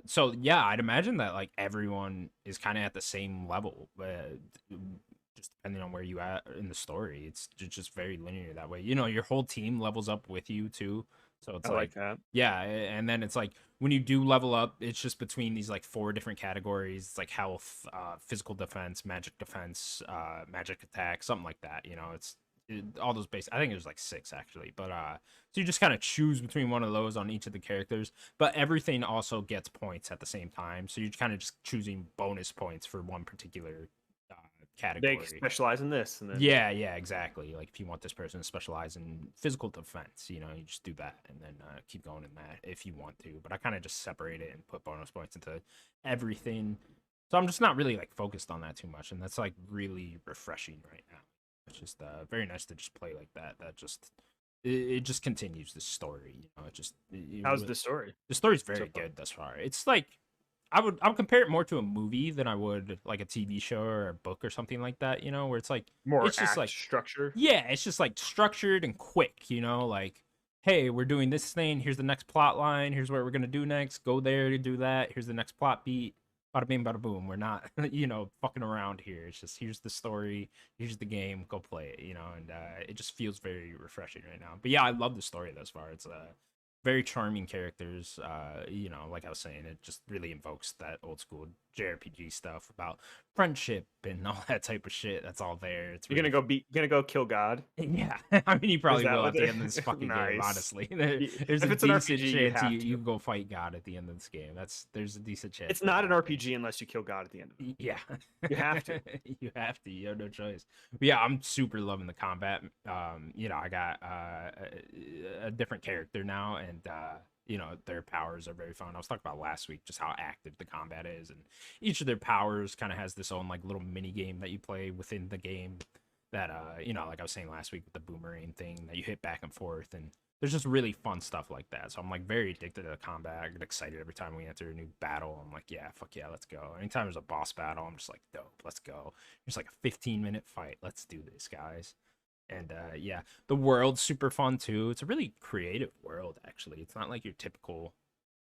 So yeah, I'd imagine that like everyone is kind of at the same level, just depending on where you at in the story. It's just very linear that way. You know, your whole team levels up with you too. So it's I like, like that. yeah, and then it's like when you do level up, it's just between these like four different categories. It's like health, physical defense, magic attack, something like that. You know, all those base. I think it was like six actually, but so you just kind of choose between one of those on each of the characters. But everything also gets points at the same time, so you're kind of just choosing bonus points for one particular uh, They category. specialize in this, and then Yeah, yeah, exactly. Like if you want this person to specialize in physical defense, you know, you just do that and then keep going in that if you want to. But I kind of just separate it and put bonus points into everything. So I'm just not really like focused on that too much, and that's like really refreshing right now. It's just very nice to just play like that. That just it just continues the story. You know, how's the story the story's so very far? good thus far. It's like I would compare it more to a movie than I would like a TV show or a book or something like that, you know, where it's like More it's just act like structure. yeah, it's just like structured and quick, you know, like hey, we're doing this thing, here's the next plot line, here's what we're going to do next, go there to do that, here's the next plot beat. Bada bing, bada boom. We're not, you know, fucking around here. It's just here's the story, here's the game, go play it, you know, and it just feels very refreshing right now. But yeah, I love the story thus far. It's very charming characters. You know, like I was saying, it just really invokes that old school JRPG stuff about friendship and all that type of shit. That's all there. It's You're really gonna go kill God. yeah. I mean, you Is probably that will what at the end of this they fucking game. nice? Honestly, there's a If it's an decent RPG, you chance have you to. can go fight God at the end of this game. There's a decent chance It's that not an happens. RPG unless you kill God at the end of it. Yeah, You have to. you have to. You have no choice. But yeah, I'm super loving the combat. You know, I got a different character now, and you know, their powers are very fun. I was talking about last week just how active the combat is, and each of their powers kind of has this own like little mini game that you play within the game. That you know, like I was saying last week with the boomerang thing that you hit back and forth, and there's just really fun stuff like that. So I'm like very addicted to the combat. I get excited every time we enter a new battle. I'm like, yeah, fuck yeah, let's go. Anytime there's a boss battle, I'm just like, dope, let's go. It's like a 15-minute fight. Let's do this, guys. And yeah, the world's super fun too. It's a really creative world, actually. It's not like your typical,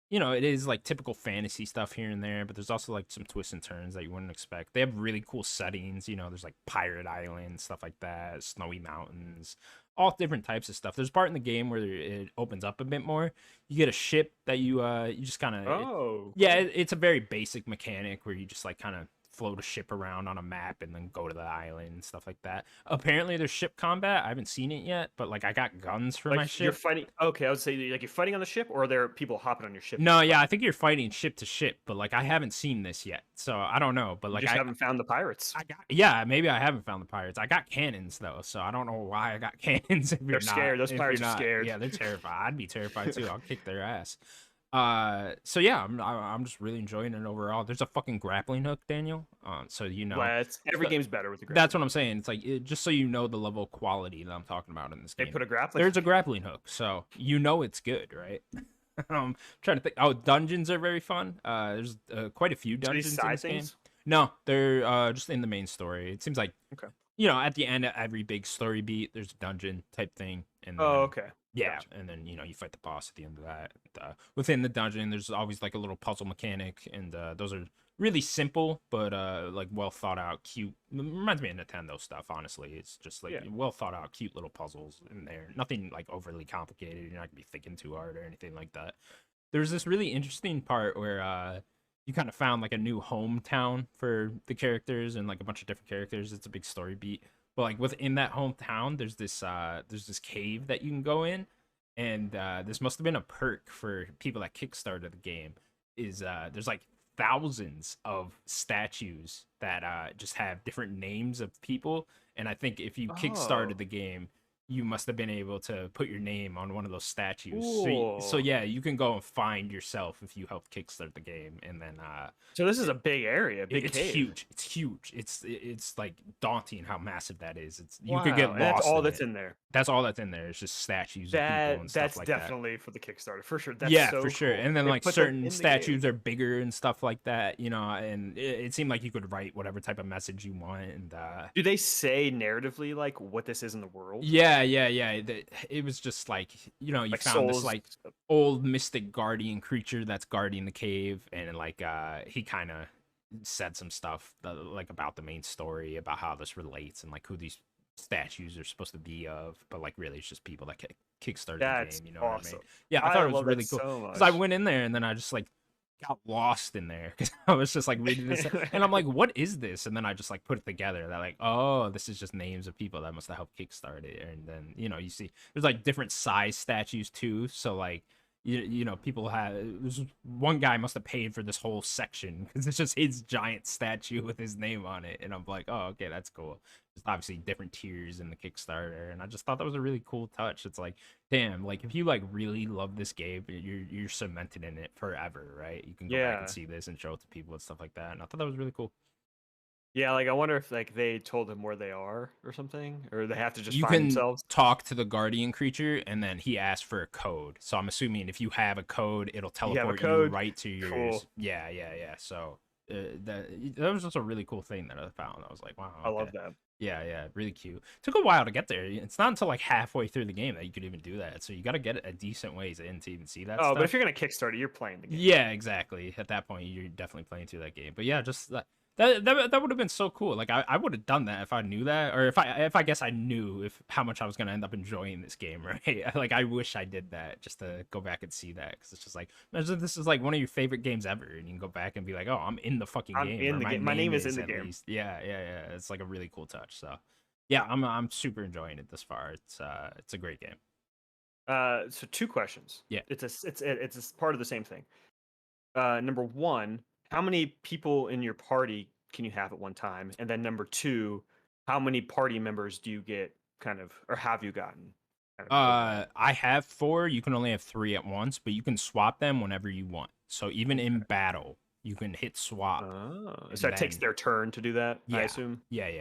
you know, it is like typical fantasy stuff here and there, but there's also like some twists and turns that you wouldn't expect. They have really cool settings, you know, there's like pirate islands, stuff like that, snowy mountains, all different types of stuff. There's a part in the game where it opens up a bit more. You get a ship that you just kind of Oh, yeah, cool. it's a very basic mechanic where you just like kind of float a ship around on a map and then go to the island and stuff like that. Apparently, there's ship combat. I haven't seen it yet, but like I got guns for Like my you're ship. fighting. Okay, I would say like you're fighting on the ship, or are there people hopping on your ship? No, yeah, I think you're fighting ship to ship, but like I haven't seen this yet, so I don't know. But You like just haven't found the pirates. I got, yeah, maybe I haven't found the pirates. I got cannons though, so I don't know why I got cannons. If They're you're not, scared. Those if pirates you're are not, scared. yeah, they're terrified. I'd be terrified too. I'll kick their ass. So yeah, I'm just really enjoying it overall. There's a fucking grappling hook, Daniel. So you know, Every game's better with the that's grappling. what I'm saying. It's like just so you know the level of quality that I'm talking about in this They game. put a grappling. There's a grappling hook, so you know it's good, right? I'm trying to think. Oh, dungeons are very fun. There's quite a few dungeons in this game. No, they're just in the main story. It seems like Okay. you know, at the end of every big story beat, there's a dungeon type thing. And then, Oh, okay. yeah, Gotcha. and then you know you fight the boss at the end of that. Within the dungeon, there's always like a little puzzle mechanic, and those are really simple but like well thought out, cute. Reminds me of Nintendo stuff. Honestly, it's just like well thought out, cute little puzzles in there. Nothing like overly complicated. You're not gonna be thinking too hard or anything like that. There's this really interesting part where you kind of found like a new hometown for the characters and like a bunch of different characters. It's a big story beat. But like within that hometown, there's this cave that you can go in, and this must have been a perk for people that kickstarted the game. Is there's like thousands of statues that just have different names of people, and I think if you kickstarted the game, you must have been able to put your name on one of those statues. So yeah, you can go and find yourself if you helped kickstart the game, and then so this is a big area, big it's cave. huge. It's huge. It's like daunting how massive that is. It's you Wow. could get And lost. that's all in that's it. in there. That's all that's in there. It's just statues of people and stuff That's like definitely for the Kickstarter for sure. That's yeah, so for sure. cool. And then They like put them in certain the statues game. are bigger and stuff like that, you know. And it seemed like you could write whatever type of message you want. And Do they say narratively like what this is in the world? yeah. It was just like you know you Like found this souls. like old mystic guardian creature that's guarding the cave, and like he kind of said some stuff like about the main story, about how this relates and like who these statues are supposed to be of, but like really it's just people that kickstarted That's the game, you know awesome. what I mean? Yeah, I thought it was love really that cool so because much. I went in there and then I just like got lost in there because I was just like reading this and I'm like, what is this? And then I just like put it together that like, oh, this is just names of people that must have helped kickstart it. And then you know you see there's like different size statues too, so like you know people have there's one guy must have paid for this whole section because it's just his giant statue with his name on it, and I'm like, oh, okay, that's cool. Just obviously different tiers in the Kickstarter, and I just thought that was a really cool touch. It's like, damn, like if you like really love this game, you're cemented in it forever, right? You can go back and see this and show it to people and stuff like that, and I thought that was really cool. Yeah, like I wonder if like they told him where they are or something, or they have to just You find can themselves. talk to the guardian creature, and then he asks for a code. So I'm assuming if you have a code, it'll teleport you right to yours. Cool. Yeah. So that was just a really cool thing that I found. I was like, wow, I love that. Yeah, really cute. Took a while to get there. It's not until like halfway through the game that you could even do that. So you got to get a decent ways in to even see that. Oh, stuff. but if you're gonna kickstart it, you're playing the game. Yeah, exactly. At that point, you're definitely playing through that game. But yeah, just that would have been so cool. Like I would have done that if I knew that, or if I guess I knew if how much I was gonna end up enjoying this game, right? Like I wish I did that just to go back and see that, because it's just like imagine this is like one of your favorite games ever, and you can go back and be like, oh, I'm in the fucking game. In the game. My name is in the game. Least. Yeah. It's like a really cool touch. So yeah, I'm super enjoying it this far. It's a great game. So two questions. Yeah, it's a part of the same thing. Number one, how many people in your party can you have at one time? And then number two, how many party members do you get or have you gotten? I have 4. You can only have 3 at once, but you can swap them whenever you want. So even in battle, you can hit swap. Oh, so it takes their turn to do that, I assume? Yeah.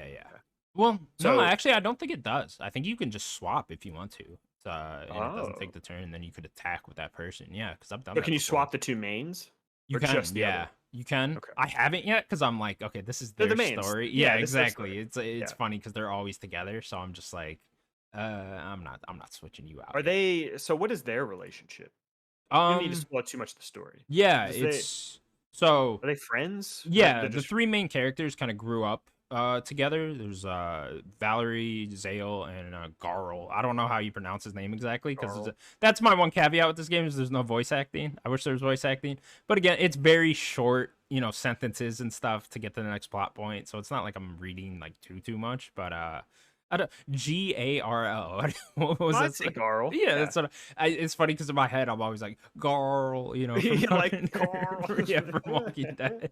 Well, so, no, actually, I don't think it does. I think you can just swap if you want to. And it doesn't take the turn, then you could attack with that person. Yeah, because I've done that. Can you swap the 2 mains? You can, yeah. You can. Okay. I haven't yet because I'm like, okay, this is their story. Yeah, exactly. It's funny because they're always together, so I'm just like, I'm not switching you out. Are they? So what is their relationship? You don't need to spoil too much of the story. Yeah, so are they friends? Yeah, the 3 main characters kind of grew up together. There's Valerie, Zale, and Garl. I don't know how you pronounce his name exactly because Carl. that's my one caveat with this game is there's no voice acting. I wish there was voice acting, but again, it's very short, sentences and stuff to get to the next plot point. So it's not like I'm reading like too much, but I don't, Garl. What was I'd that? say Carl. Yeah, that's what it's funny because in my head I'm always like Garl, from You like Carl. yeah, from Walking Dead.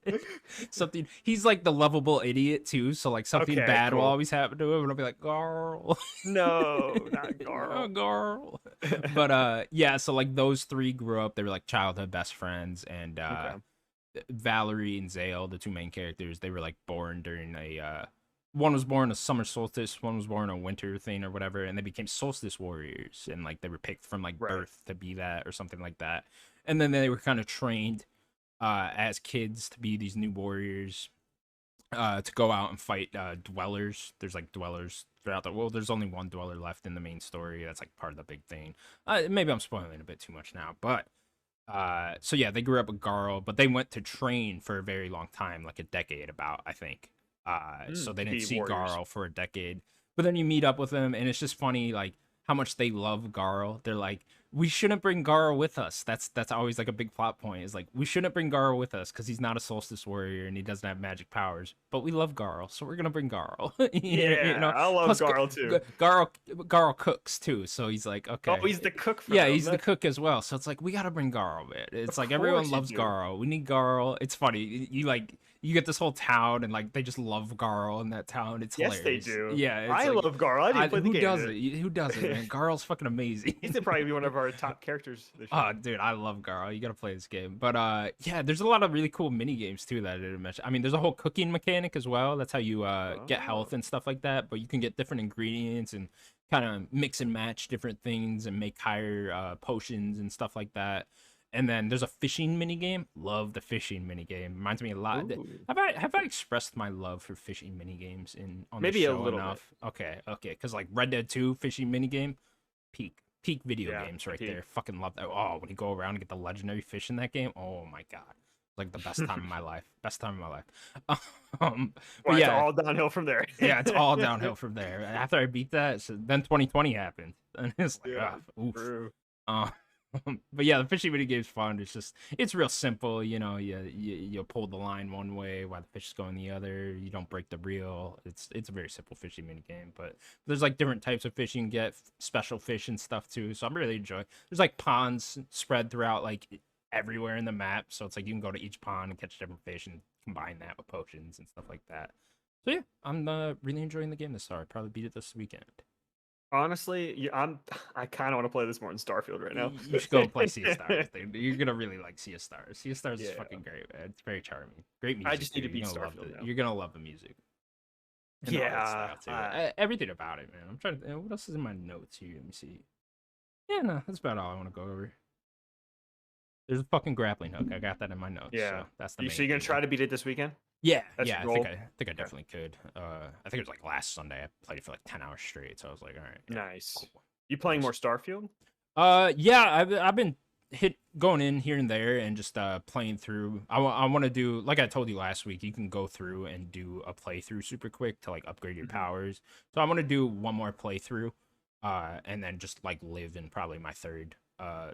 Something he's like the lovable idiot too, so like something Okay, bad will cool. always happen to him, and I'll be like Garl, No, not oh, Carl. Garl. But yeah, so like those three grew up. They were like childhood best friends, and Okay. Valerie and Zale, the two main characters, they were like born during a one was born a summer solstice, one was born a winter thing or whatever, and they became solstice warriors, and like they were picked from like Right. birth to be that or something like that, and then they were kind of trained as kids to be these new warriors, to go out and fight dwellers. There's like dwellers throughout the world. There's only one dweller left in the main story. That's like part of the big thing. Maybe I'm spoiling a bit too much now, but so yeah, they grew up with Garl, but they went to train for a very long time, like a decade about, I think. So they To didn't be see warriors. Garl for a decade. But then you meet up with them, and it's just funny, like how much they love Garl. They're like, we shouldn't bring Garl with us. That's always like a big plot point. Is like we shouldn't bring Garl with us because he's not a solstice warrior and he doesn't have magic powers. But we love Garl, so we're gonna bring Garl. Yeah, I love Plus Carl too. Garl cooks too, so he's like, Oh, okay. he's the cook for Yeah, them. he's the cook as well. So it's like we gotta bring Garl, man. It's Of like everyone course you loves do. Garl. We need Garl. It's funny. You like you get this whole town and like they just love Garl in that town. It's Yes, they hilarious. do. Yeah, it's I like love Carl. I didn't play the who game. doesn't? Who doesn't, man? Garl's fucking amazing. He's probably be one of our top characters this year. Oh, dude, I love Garl. You gotta play this game. But yeah, there's a lot of really cool mini games too that I didn't mention. I mean, there's a whole cooking mechanic as well. That's how you get health Oh. and stuff like that. But you can get different ingredients and kind of mix and match different things and make higher potions and stuff like that. And then there's a fishing mini game. Love the fishing mini game. Reminds me a lot. Ooh. Have I expressed my love for fishing mini games on the Maybe a show little enough? Okay, because like Red Dead 2 fishing mini game, peak video Yeah, games right peak. there. Fucking love that. Oh, when you go around and get the legendary fish in that game, oh my god, like the best time of my life. Best time of my life. But Well, it's yeah, all downhill from there. yeah, it's all downhill from there. After I beat that, so then 2020 happened, and it's like, Yeah, oof. true. Uh, but yeah, the fishing mini game's fun. It's real simple. You pull the line one way while the fish is going the other. You don't break the reel. It's a very simple fishing mini game. But there's like different types of fish you can get, special fish and stuff too. So I'm really enjoying. There's like ponds spread throughout like everywhere in the map. So it's like you can go to each pond and catch different fish and combine that with potions and stuff like that. So yeah, I'm really enjoying the game this far. Probably beat it this weekend. Honestly, I kind of want to play this more in Starfield right now. You should go play Sea of Stars, dude. You're gonna really like Sea of Stars. Sea of Stars is Yeah. fucking great, man. It's very charming. Great music. I just need to too. beat You're gonna love Starfield now. You're gonna love the music. And the art Yeah, style, too. Everything about it, man. I'm trying to. What else is in my notes here? Let me see. Yeah, no, that's about all I want to go over. There's a fucking grappling hook. I got that in my notes. yeah. So that's the. So you're gonna try to beat it this weekend? Yeah, That's yeah. your I goal? think I definitely could. I think it was like last Sunday. I played it for like 10 hours straight. So I was like, all right. Yeah, Nice. cool. You playing more Starfield? Yeah, I've been going in here and there and just playing through. I want to do, like I told you last week, you can go through and do a playthrough super quick to like upgrade your Mhm. powers. So I want to do one more playthrough, and then just like live in probably my third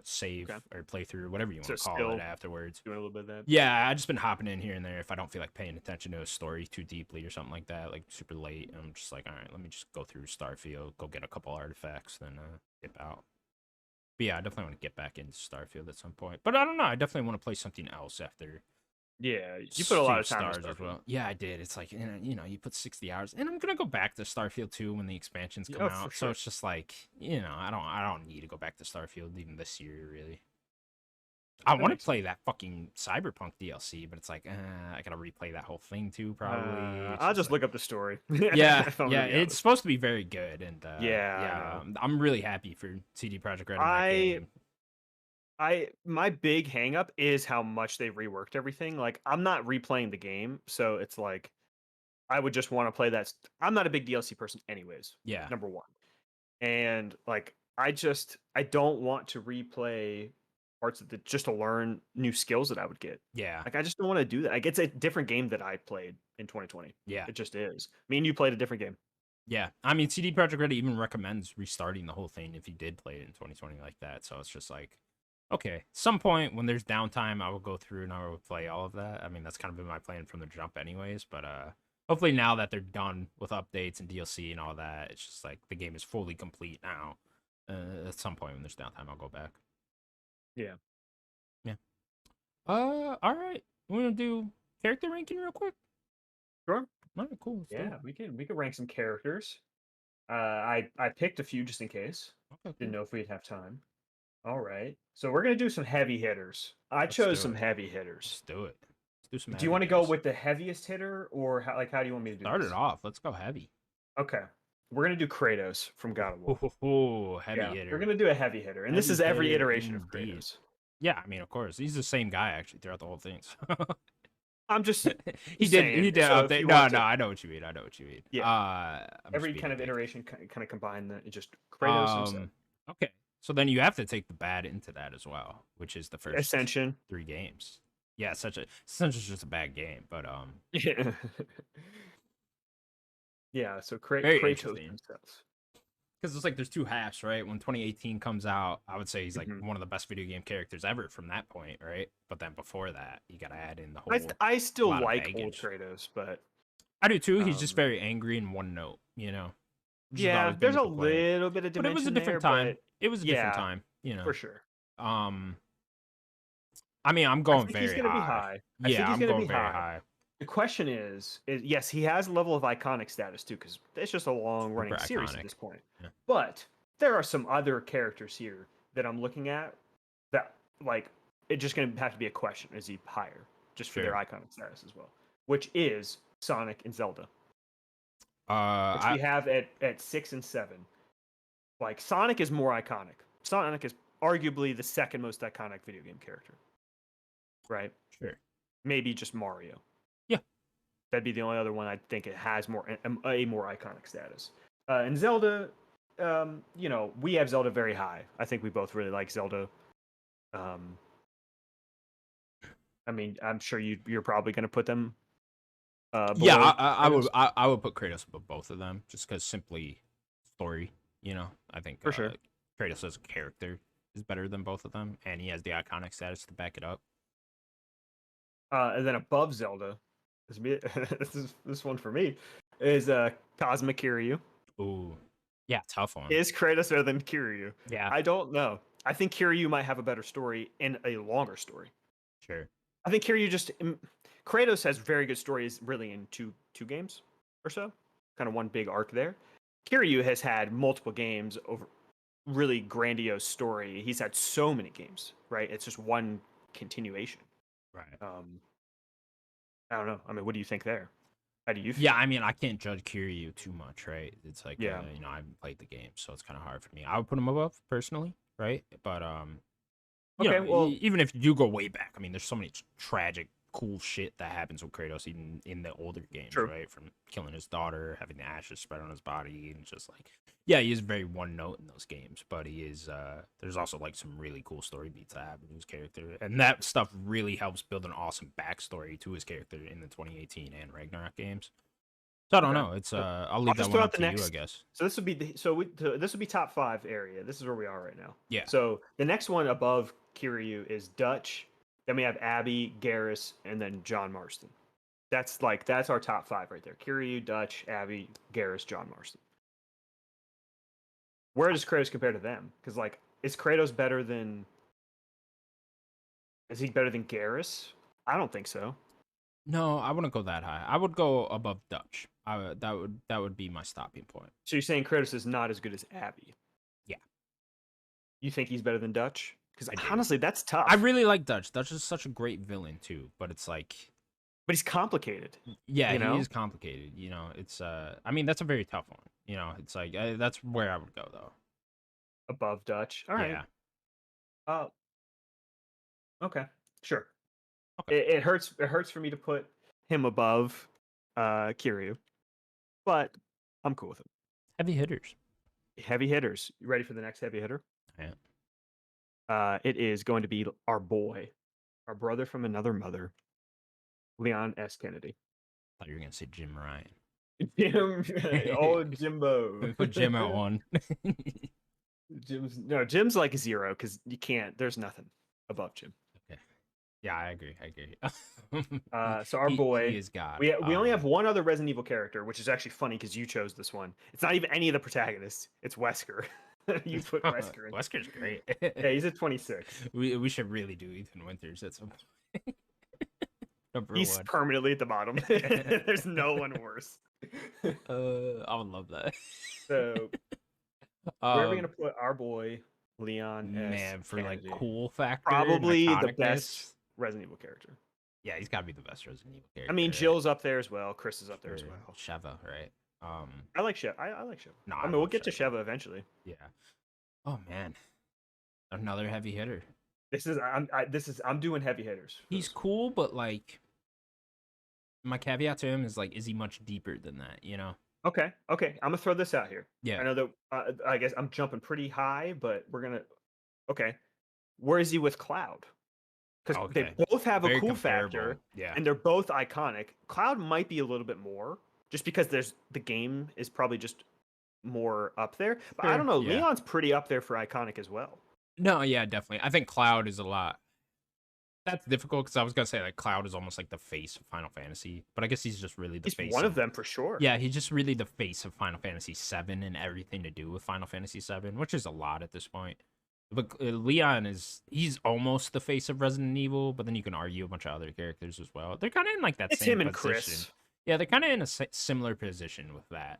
save Okay. or playthrough, whatever you So want to call still it afterwards. doing a little bit of that. Yeah, I just been hopping in here and there if I don't feel like paying attention to a story too deeply or something like that, like super late. I'm just like, all right, let me just go through Starfield, go get a couple artifacts, then dip out. But yeah, I definitely want to get back into Starfield at some point. But I don't know. I definitely want to play something else after. Yeah, you put a lot of Sea time in Stars as Starfield. well. Yeah, I did. It's like you put 60 hours, and I'm gonna go back to Starfield 2 when the expansions come Oh, for out. So sure. it's just like I don't need to go back to Starfield even this year really. I That want to makes play that fucking Cyberpunk DLC, but it's like I gotta replay that whole thing too. Probably. It's I'll just like- look up the story. Yeah, If I'm yeah, gonna be it's honest. supposed to be very good, and Yeah, I I'm really happy for CD Projekt Red in that game. My big hang up is how much they've reworked everything. Like I'm not replaying the game, so it's like I would just want to play that. I'm not a big DLC person, anyways. Yeah, Number one, and like I don't want to replay parts of the just to learn new skills that I would get. yeah, Like I just don't want to do that. Like it's a different game that I played in 2020. Yeah. It just is. Me and you played a different game. Yeah. I mean, CD Projekt Red even recommends restarting the whole thing if you did play it in 2020 like that. So it's just like, okay, some point when there's downtime, I will go through and I will play all of that. I mean, that's kind of been my plan from the jump, anyways. But hopefully now that they're done with updates and DLC and all that, it's just like the game is fully complete now. At some point when there's downtime, I'll go back. Yeah. Yeah. All right. We're gonna do character ranking real quick. Sure. All right, cool. Let's do Yeah, it. we could rank some characters. I picked a few just in case. Okay, Didn't cool. know if we'd have time. All right. So we're gonna do some heavy hitters. I Let's chose do some it. heavy hitters. Let's do it. Let's do some Do you heavy want to go hitters. with the heaviest hitter, or how do you want me to do Start it this? off. Let's go heavy. Okay. We're gonna do Kratos from God of War. Heavy Yeah, we're hitter. gonna do a heavy hitter, and this Heavy is every hitter iteration of indeed. Kratos. Yeah, I mean, of course, he's the same guy actually throughout the whole thing. So. I'm just he saying, did so if update. you No, want no, to, I know what you mean. I know what you mean. yeah, I'm just every being kind a of dick. iteration kind of combine that. It's just Kratos himself. Okay, so then you have to take the bad into that as well, which is the first Ascension. 3 games. Yeah, Ascension's just a bad game, but Yeah. Yeah. So very Kratos interesting. himself. Because it's like there's 2 halves, right? When 2018 comes out, I would say he's like Mhm. one of the best video game characters ever from that point, right? But then before that, you gotta add in the whole I still lot of like old baggage. Kratos, but I do too. He's just um, very angry in one note, you know. Which has yeah, always been there's the a complaint. little bit of But it was a dimension there, different time. but It was a different yeah, time, you know. for sure. Um, I mean, I'm I going think he's very gonna be high. high. I think Yeah, he's I'm gonna be going very high. high. The question is yes, he has a level of iconic status too, because it's just a long running Super series at iconic. this point. Yeah. But there are some other characters here that I'm looking at that like it's just gonna have to be a question: is he higher just for their Sure. iconic status as well? Which is Sonic and Zelda, which I we have at 6 and 7. Like Sonic is more iconic. Sonic is arguably the second most iconic video game character, right? sure. Maybe just Mario. Yeah. That'd be the only other one I think it has a more iconic status. And Zelda, we have Zelda very high. I think we both really like Zelda. I mean, I'm sure you're probably going to put them. Yeah, Below I would Kratos. I would put Kratos above both of them just because simply story. You know, I think For sure. Kratos as a character is better than both of them, and he has the iconic status to back it up. And then above Zelda, this one for me is Cosmic Kiryu. Ooh, yeah, tough one. Is Kratos better than Kiryu? Yeah, I don't know. I think Kiryu might have a better story and a longer story. sure. I think Kiryu Kratos has very good stories really in two games or so. Kind of one big arc there. Kiryu has had multiple games over really grandiose story. He's had so many games, right? It's just one continuation. Right. I don't know. I mean, what do you think there? How do you feel? Yeah, I mean, I can't judge Kiryu too much, right? It's like, Yeah. I haven't played the game, so it's kind of hard for me. I would put him above personally, right? But you Okay, know, well, even if you do go way back, I mean, there's so many tragic, cool shit that happens with Kratos even in the older games, true. right? From killing his daughter, having the ashes spread on his body, and just like, yeah, he is very one note in those games, but he is. There's also like some really cool story beats that happen to his character, and that stuff really helps build an awesome backstory to his character in the 2018 and Ragnarok games. So I don't Okay. know. It's I'll leave that just one throw up out the to you, I next. guess. So this would be this would be top 5 area. This is where we are right now. Yeah. So the next one above Kiryu is Dutch. Then we have Abby, Garrus, and then John Marston. That's our top 5 right there. Kiryu, Dutch, Abby, Garrus, John Marston. Where does Kratos compare to them? Because like, is Kratos better than? Is he better than Garrus? I don't think so. No, I wouldn't go that high. I would go above Dutch. That would be my stopping point. So you're saying Kratos is not as good as Abby? Yeah. You think he's better than Dutch? Because I do. honestly, that's tough. I really like Dutch. Dutch is such a great villain too, but it's like, but he's complicated. yeah, you know? he is complicated. You know, it's I mean, that's a very tough one. You know, it's like that's where I would go though. Above Dutch. All right. Yeah. Okay. Sure. Okay. It hurts. It hurts for me to put him above Kiryu, but I'm cool with it. Heavy hitters. Heavy hitters. You ready for the next heavy hitter? Yeah. It is going to be our boy, our brother from another mother, Leon S. Kennedy. thought you were gonna say Jim Ryan. Jim, old Jimbo. We put Jim at 1. Jim's like 0 because you can't. There's nothing above Jim. Okay. Yeah, I agree. I agree. So our He boy, is God. we only have one other Resident Evil character, which is actually funny because you chose this one. It's not even any of the protagonists. It's Wesker. You put Wesker in. Wesker's great. Yeah, he's at 26. We should really do Ethan Winters at some point. Number He's 1. permanently at the bottom. There's no one worse. I would love that. So where are we gonna put our boy Leon S. Man, for Kennedy? like cool factor, Probably the iconicness. best Resident Evil character. Yeah, he's got to be the best Resident Evil character. I mean, Jill's up there as well. Chris is up there as well. Sheva, right? I like Sheva. I like Sheva. No, I mean, we'll get to Sheva eventually. Yeah. Oh man, another heavy hitter. I'm doing heavy hitters. He's cool, but like, my caveat to him is like, is he much deeper than that? You know? Okay. I'm gonna throw this out here. Yeah. I know that. I guess I'm jumping pretty high, but we're gonna. Okay. Where is he with Cloud? Because they both have a cool factor, and they're both iconic. Cloud might be a little bit more, just because the game is probably just more up there. But I don't know. Yeah. Leon's pretty up there for iconic as well. No, yeah, definitely. I think Cloud is a lot. That's difficult because I was gonna say like Cloud is almost like the face of Final Fantasy, but I guess he's just really the face. He's one of them for sure. Yeah, he's just really the face of Final Fantasy VII and everything to do with Final Fantasy VII, which is a lot at this point. But Leon he's almost the face of Resident Evil, but then you can argue a bunch of other characters as well. They're kind of in like that it's same him and position. Chris. Yeah, they're kind of in a similar position with that.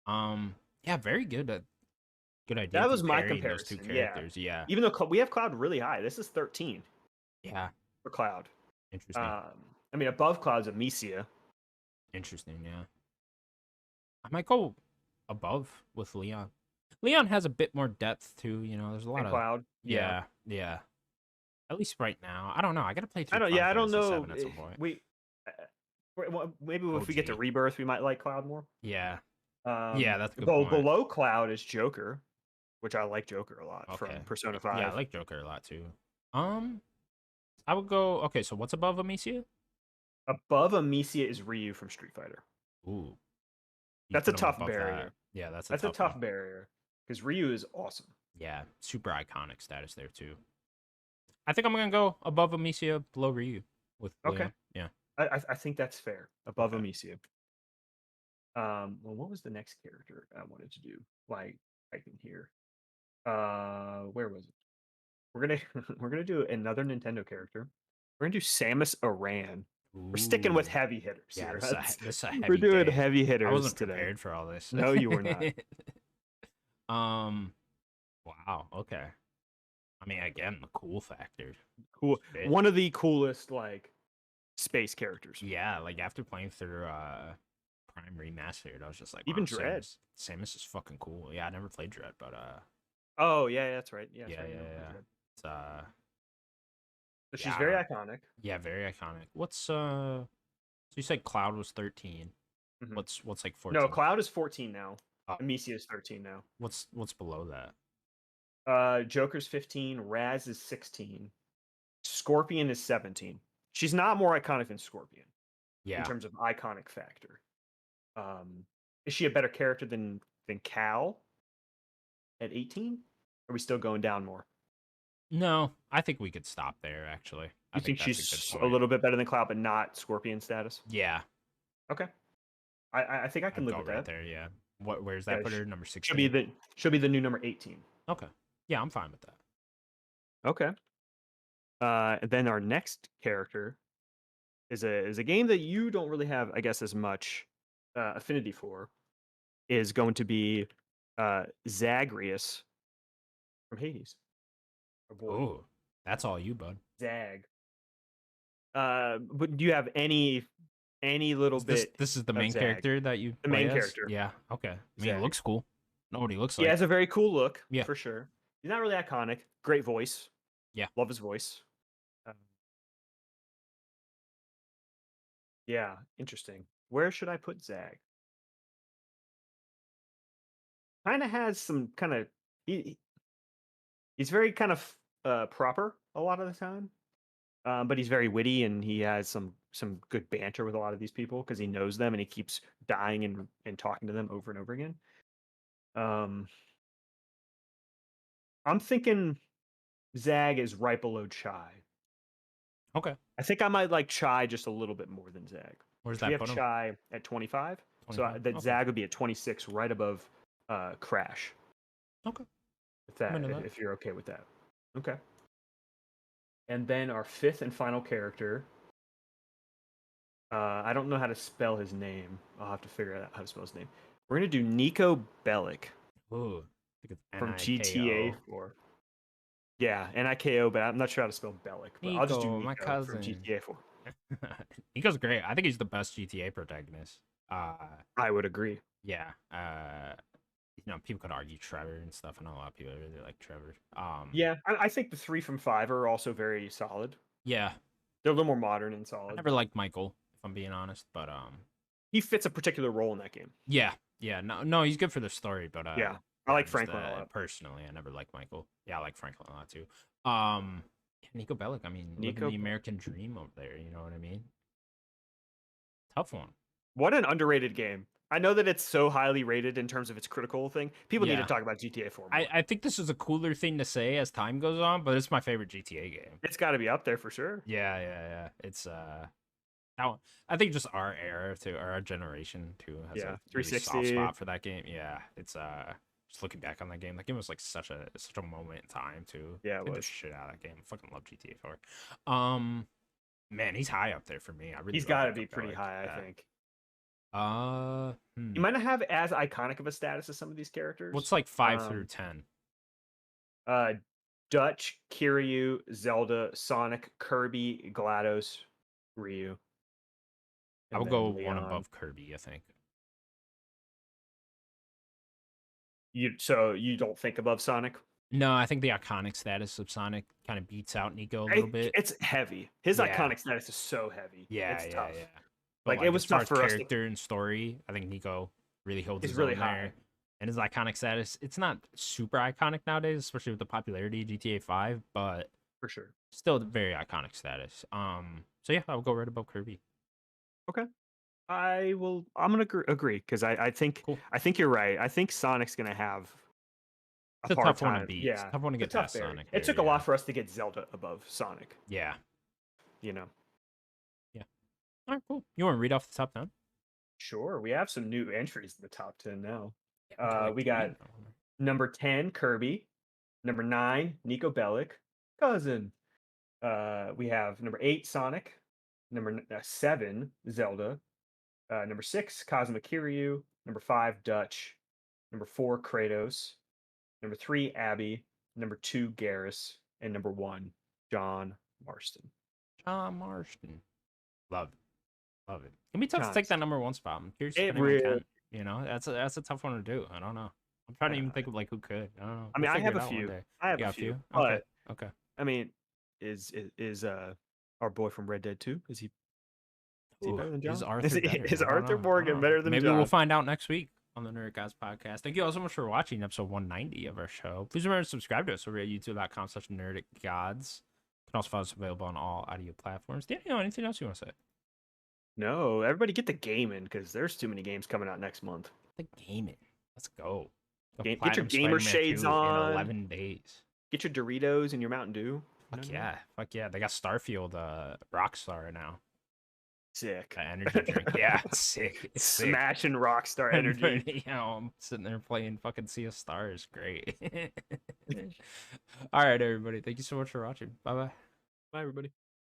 Yeah, very good. Good idea. That was my comparison. Those two characters. Yeah. Even though we have Cloud really high, this is 13. Yeah. For Cloud. Interesting. I mean, above Cloud's Amicia. Interesting. Yeah. I might go above with Leon. Leon has a bit more depth too. You know, there's a lot of Cloud. Yeah. At least right now, I don't know. I gotta play through. I don't know. At some point. Maybe if we get to Rebirth, we might like Cloud more. Yeah. Yeah, that's a good point. Below Cloud is Joker, which I like Joker a lot from Persona 5. Yeah, I like Joker a lot too. I would go. Okay, so what's above Amicia? Above Amicia is Ryu from Street Fighter. Ooh, that's a tough barrier. That. Yeah, that's a tough barrier because Ryu is awesome. Yeah, super iconic status there too. I think I'm gonna go above Amicia, below Ryu. With Leon. Yeah, I think that's fair. Above Amicia. Well, what was the next character I wanted to do? Like typing here. Where was it? We're gonna do another Nintendo character. We're gonna do Samus Aran. Ooh. We're sticking with heavy hitters. Yeah, here. This a heavy we're doing day. heavy hitters. I wasn't today. prepared for all this. No, you were not. Wow. Okay. I mean, again, the cool factor. Cool. One of the coolest like space characters. Yeah, like after playing through Prime Remastered, I was just like, wow, even Dread. Samus is fucking cool. Yeah, I never played Dread, but oh yeah, that's right. Yeah. It's So she's very iconic. Yeah, very iconic. What's so you said Cloud was 13. Mm-hmm. What's like 14? No, Cloud is 14 now. Amicia is 13 now. What's below that? Joker's 15, Raz is 16. Scorpion is 17. She's not more iconic than Scorpion. Yeah. In terms of iconic factor. Is she a better character than Cal at 18? Are we still going down more? No, I think we could stop there. Actually, I think she's a little bit better than Cloud, but not Scorpion status. Yeah. Okay. I think I can live with that. There, yeah. Where's that put her? Number 16. She'll be the new number 18. Okay. Yeah, I'm fine with that. Okay. And then our next character is a game that you don't really have, I guess, as much affinity for. Is going to be Zagreus from Hades. Oh, that's all you, bud. Zag. But do you have any little bit? This is the main character that you. The main character. Yeah. Okay. I mean, it looks cool. Know what he looks like. He has a very cool look. Yeah, for sure. He's not really iconic. Great voice. Yeah, love his voice. Yeah, interesting. Where should I put Zag? Kind of has some kind of he's very kind of proper a lot of the time, but he's very witty and he has some some good banter with a lot of these people because he knows them and he keeps dying and talking to them over and over again. I'm thinking Zag is right below Chai. Okay. I think I might like Chai just a little bit more than Zag. Where's We that have put him? Chai at 25, so 25? that Okay. Zag would be at 26, right above Crash. Okay. If if you're okay with that. Okay. And then our fifth and final character. I don't know how to spell his name. I'll have to figure out how to spell his name. We're gonna do Nico Bellic. Ooh, I think it's From Niko. GTA 4. Yeah, Niko, but I'm not sure how to spell Bellic. But I'll just do Nico, my Nico from cousin. GTA 4. Nico's great. I think he's the best GTA protagonist. I would agree. Yeah. People could argue Trevor and stuff. I know a lot of people really like Trevor. Yeah, I think the 3 from 5 are also very solid. Yeah. They're a little more modern and I solid. never liked Michael, if I'm being honest, but He fits a particular role in that game. yeah, no, he's good for the story, but yeah, I like Franklin a lot. Personally, I never liked Michael. Yeah, I like Franklin a lot too. Nico Bellic, I mean, living the American dream over there. You know what I mean? Tough one. What an underrated game. I know that it's so highly rated in terms of its critical thing. People need to talk about GTA 4 more. I think this is a cooler thing to say as time goes on, but it's my favorite GTA game. It's got to be up there for sure. Yeah. It's I think just our era too, or our generation too, has a really 360 soft spot for that game. Yeah, it's just looking back on that game was like such a moment in time too. Yeah, it was the shit out of that game. I fucking love GTA 4. Man, he's high up there for me. I really he's got to be pretty high, I think. He might not have as iconic of a status as some of these characters. What's like 5 through 10? Dutch, Kiryu, Zelda, Sonic, Kirby, GLaDOS, Ryu. I would go one above Kirby, I think. So you don't think above Sonic? No, I think the iconic status of Sonic kind of beats out Nico a little bit. It's heavy. His iconic status is so heavy. Yeah, it's tough. Like it was tough for us. Character and story, I think Nico really holds his really own high. there. And his iconic status, it's not super iconic nowadays, especially with the popularity of GTA 5, but for sure, still very iconic status. So yeah, I'll go right above Kirby. Okay. I'm gonna agree because I think you're right. I think Sonic's gonna have a hard tough time. One to beat. Yeah, tough one to get past Sonic. It took a lot for us to get Zelda above Sonic. Yeah. Yeah. All right, cool. You want to read off the top 10? Sure. We have some new entries in the top 10 now. We got number 10, Kirby. Number 9, Nico Bellic, cousin. We have number 8, Sonic. Number 7, Zelda. Number 6, Kazuma Kiryu. Number 5, Dutch. Number 4, Kratos. Number 3, Abby. Number 2, Garrus. And number 1, John Marston. John Marston. Love it. It can be tough to take that number 1 spot. I'm curious if anyone can. You know, that's a tough one to do. I don't know. I'm trying to even think of like who could. I don't know. I mean, I have a few. I have a few. Okay. I mean, is our boy from Red Dead 2? Is he better than John? Is Arthur Morgan better than John? Maybe we'll find out next week on the Nerd Guys podcast. Thank you all so much for watching episode 190 of our show. Please remember to subscribe to us over at youtube.com/nerdicgods. You can also find us available on all audio platforms. Do you know anything else you want to say? No, everybody get the gaming because there's too many games coming out next month. The gaming. Let's go. Get your gamer shades on. In 11 days. Get your Doritos and your Mountain Dew. Fuck yeah. They got Starfield Rockstar now. Sick. Energy drink. Yeah, sick. It's smashing Rockstar energy. I'm sitting there playing fucking Sea of Stars. Great. All right, everybody. Thank you so much for watching. Bye-bye. Bye, everybody.